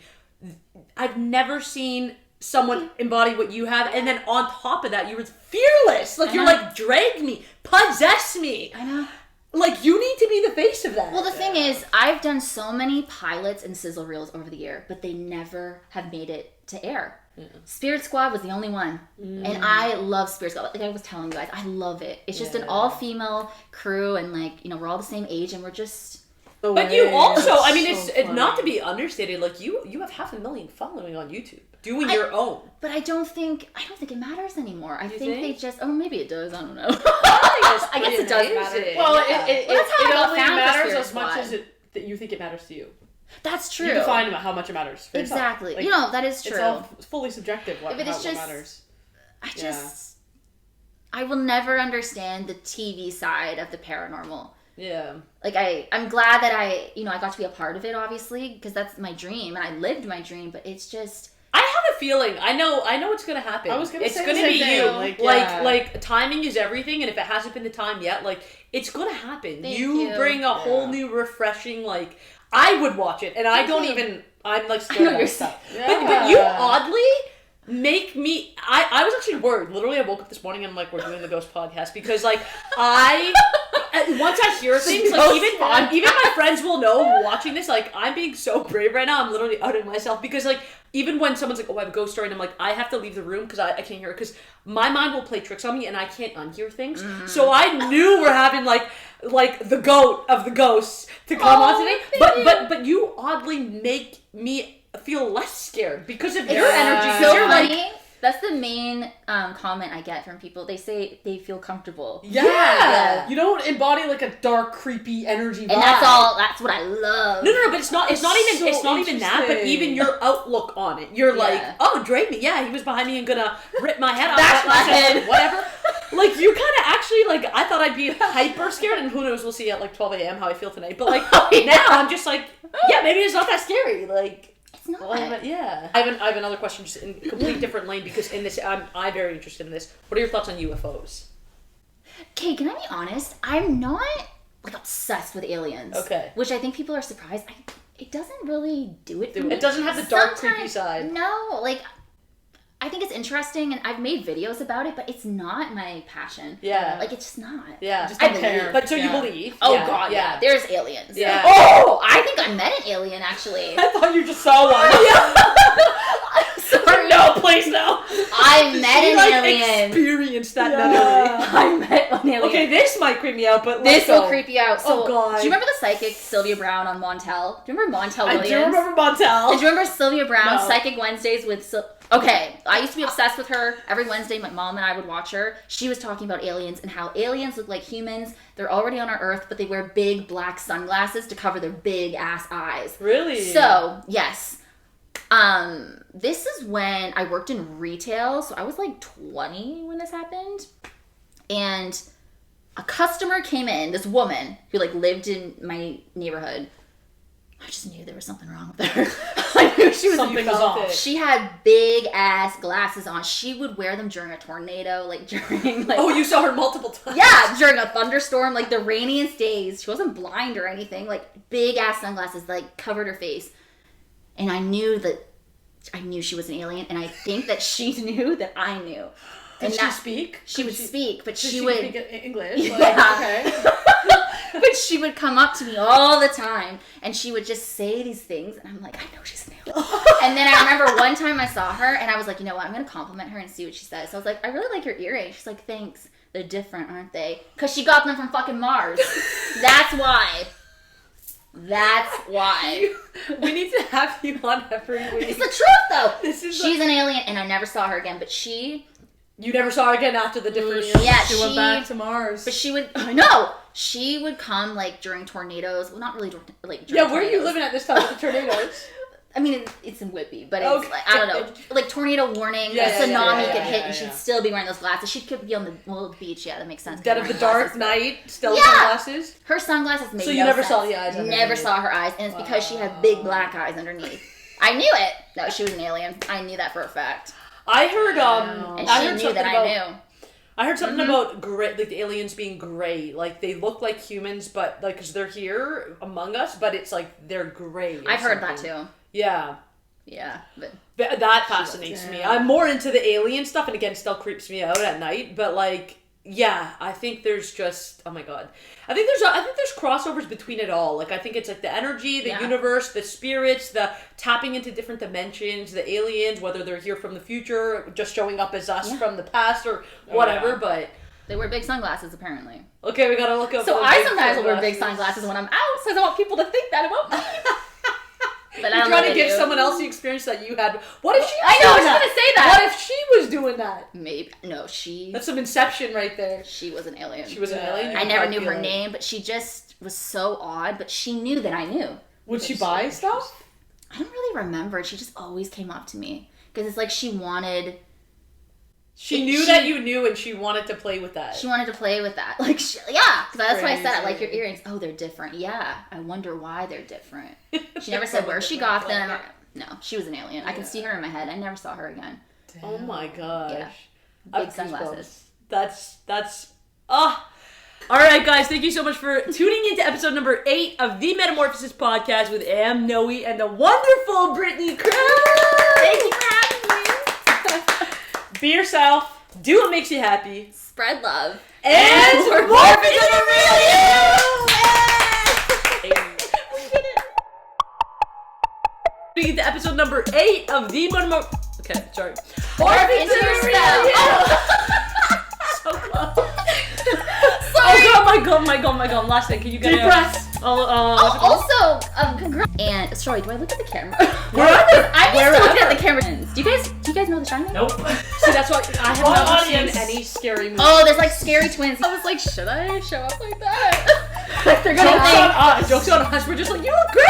I've never seen someone embody what you have, and then on top of that, you're fearless. Like you're like, drag me, possess me. I know. Like you need to be the face of that. Well, the thing is, I've done so many pilots and sizzle reels over the year, but they never have made it to air. Spirit Squad was the only one. And I love Spirit Squad. Like I was telling you guys, I love it. It's just an all-female crew, and like, we're all the same age, and we're just... But you also, I mean, so it's not to funny. be understated. Like you have 500,000 following on YouTube, doing your own. But I don't think it matters anymore. I think think? they just... Or maybe it does, I don't know. I guess it does matter. Well, Yeah. it Well, that's how I got only found for matters Spirit as much Squad. as that you think it matters to you. That's true. You define how much it matters. For yourself. Exactly. Like, that is true. It's all fully subjective. What, But it's what just- matters. I will never understand the TV side of the paranormal. Yeah. Like I'm glad that I got to be a part of it, obviously, because that's my dream and I lived my dream. But it's just, I have a feeling. I know what's gonna happen. I was gonna it's say gonna the same be thing. you. Like, Like timing is everything, and if it hasn't been the time yet, like it's gonna happen. Thank You you. bring a whole new, refreshing. Like I would watch it, and I don't even. I'm like I know scared you're of stuff. Yeah. But you oddly make me. I was actually worried. Literally, I woke up this morning and I'm like, we're doing the ghost podcast because like once I hear things, like even my friends will know watching this, like I'm being so brave right now. I'm literally outing myself because like even when someone's like, oh, I have a ghost story, and I'm like, I have to leave the room because I can't hear it because my mind will play tricks on me and I can't unhear things. So I knew we're having like the goat of the ghosts to come on today. But you oddly make me feel less scared because of your energy. so You're like, funny. That's the main comment I get from people. They say they feel comfortable. Yeah. You don't embody like a dark, creepy energy vibe. And that's what I love. No, but it's not even that, but interesting. even your outlook on it. You're like, oh, drag me. Yeah, he was behind me and gonna rip my head off. That's my head. Whatever. Like, you kind of actually, like, I thought I'd be hyper scared, and who knows, we'll see at like 12 a.m. how I feel tonight. But like, now I'm just like, yeah, maybe it's not that scary. Like, It's not. yeah. I have another question, just in a complete different lane, because in this, I'm very interested in this. What are your thoughts on UFOs? Okay, can I be honest? I'm not like obsessed with aliens. Okay. Which I think people are surprised. it doesn't really do it for me. It doesn't have the dark, creepy side. No, like, I think it's interesting, and I've made videos about it, but it's not my passion. Yeah. Like, it's just not. Yeah. Just I don't care. But so you believe. Oh, Yeah. God, yeah. There's aliens. Yeah. Oh, I think I met an alien, actually. I thought you just saw one. Sorry. No, please no. I met She, an like, alien. experienced that Yeah. memory. I met an alien. Okay, this might creep me out, but This let's go. will creep you out. So, Oh, God. do you remember the psychic Sylvia Brown on Montel? Do you remember Montel Williams? I do remember Montel. Did you remember Sylvia Brown, No. Psychic Wednesdays with... Okay, I used to be obsessed with her. Every Wednesday, my mom and I would watch her. She was talking about aliens and how aliens look like humans. They're already on our Earth, but they wear big black sunglasses to cover their big-ass eyes. Really? So, yes. This is when I worked in retail, so I was like 20 when this happened. And a customer came in, this woman who like lived in my neighborhood. I just knew there was something wrong with her. I knew she was Something was off. She had big ass glasses on. She would wear them during a tornado, like during like Oh, you saw her multiple times. yeah, during a thunderstorm, like the rainiest days. She wasn't blind or anything. Like big ass sunglasses, like covered her face. And I knew she was an alien, and I think that she knew that I knew. Did And she speak? She would speak, but Did she would speak English? Yeah. Like, okay. but she would come up to me all the time, and she would just say these things, and I'm like, I know she's an alien. And then I remember one time I saw her, and I was like, you know what, I'm going to compliment her and see what she says. So I was like, I really like your earrings. She's like, thanks. They're different, aren't they? Because she got them from fucking Mars. That's why. That's why. We need to have you on every week. It's the truth, though. She's an alien, and I never saw her again, but You never saw her again after the different years? Yeah, she went back to Mars. But she would... No! She would come, like, during tornadoes. Well, not really, like, during Yeah, where are tornadoes. you living at this time with the tornadoes? I mean, it's in Whitby, but it's, like, I don't know. Like, tornado warning, Yeah, a tsunami yeah, could hit, and yeah. she'd still be wearing those glasses. She could be on the beach. Yeah, that makes sense. Dead of the dark night, still Yeah. sunglasses? Her sunglasses made So no you never sense. saw the eyes underneath? Never saw her eyes, and it's because she had big black eyes underneath. I knew it. No, she was an alien. I knew that for a fact. I heard, And I she heard knew something that about, I knew. I heard something about gray, like the aliens being gray. Like they look like humans, but like, cause they're here among us, but it's like they're gray. or I've heard that something. too. Yeah. Yeah, but That fascinates me. I'm more into the alien stuff, and again, still creeps me out at night. But like, yeah, I think there's just, oh my god, I think there's crossovers between it all. Like I think it's like the energy, the universe, the spirits, the tapping into different dimensions, the aliens, whether they're here from the future, just showing up as us from the past or whatever. yeah. But they wear big sunglasses apparently. okay, we gotta look up. So the I big sometimes will wear big sunglasses when I'm out, so I don't want people to think that about me. But You're I don't trying know to give they do. someone else the experience that you had. What if she? I know, I was doing gonna say that. What if she was doing that? Maybe no, she That's some Inception right there. was an alien. She was an alien. I never knew her feeling. name, but she just was so odd. But she knew that I knew. Would she buy stuff? I don't really remember. She just always came up to me because it's like she wanted. She knew that you knew, and she wanted to play with that. She wanted to play with that. Like, yeah, because that's why I said I Crazy. like your earrings. Oh, they're different. Yeah, I wonder why they're different. She never said where she got them. No, she was an alien. I can see her in my head. I never saw her again. Oh my gosh. Yeah. I Big have sunglasses. goosebumps. That's Alright guys, thank you so much for tuning into episode number 8 of the Metamorphosis podcast with Am, Noe, and the wonderful Brittney Crabb. Thank you for having me. Be yourself, do what makes you happy, Spread love. and morph into the real you! We did it. Tuning into episode number 8 of the Metamorphosis. Okay, sorry. Morph into yourself. So close. Oh my god, last thing, can you get Deep breaths. Also, congrats. And sorry, do I look at the camera? Where are they? I'm used to looking at the camera. Do you guys know The Shining? Nope. See, that's why I have Our not audience. seen any scary movies. Oh, there's like scary twins. I was like, should I show up like that? Like they're gonna Joke's think. on us. Joke's on us. We're just like, you look great.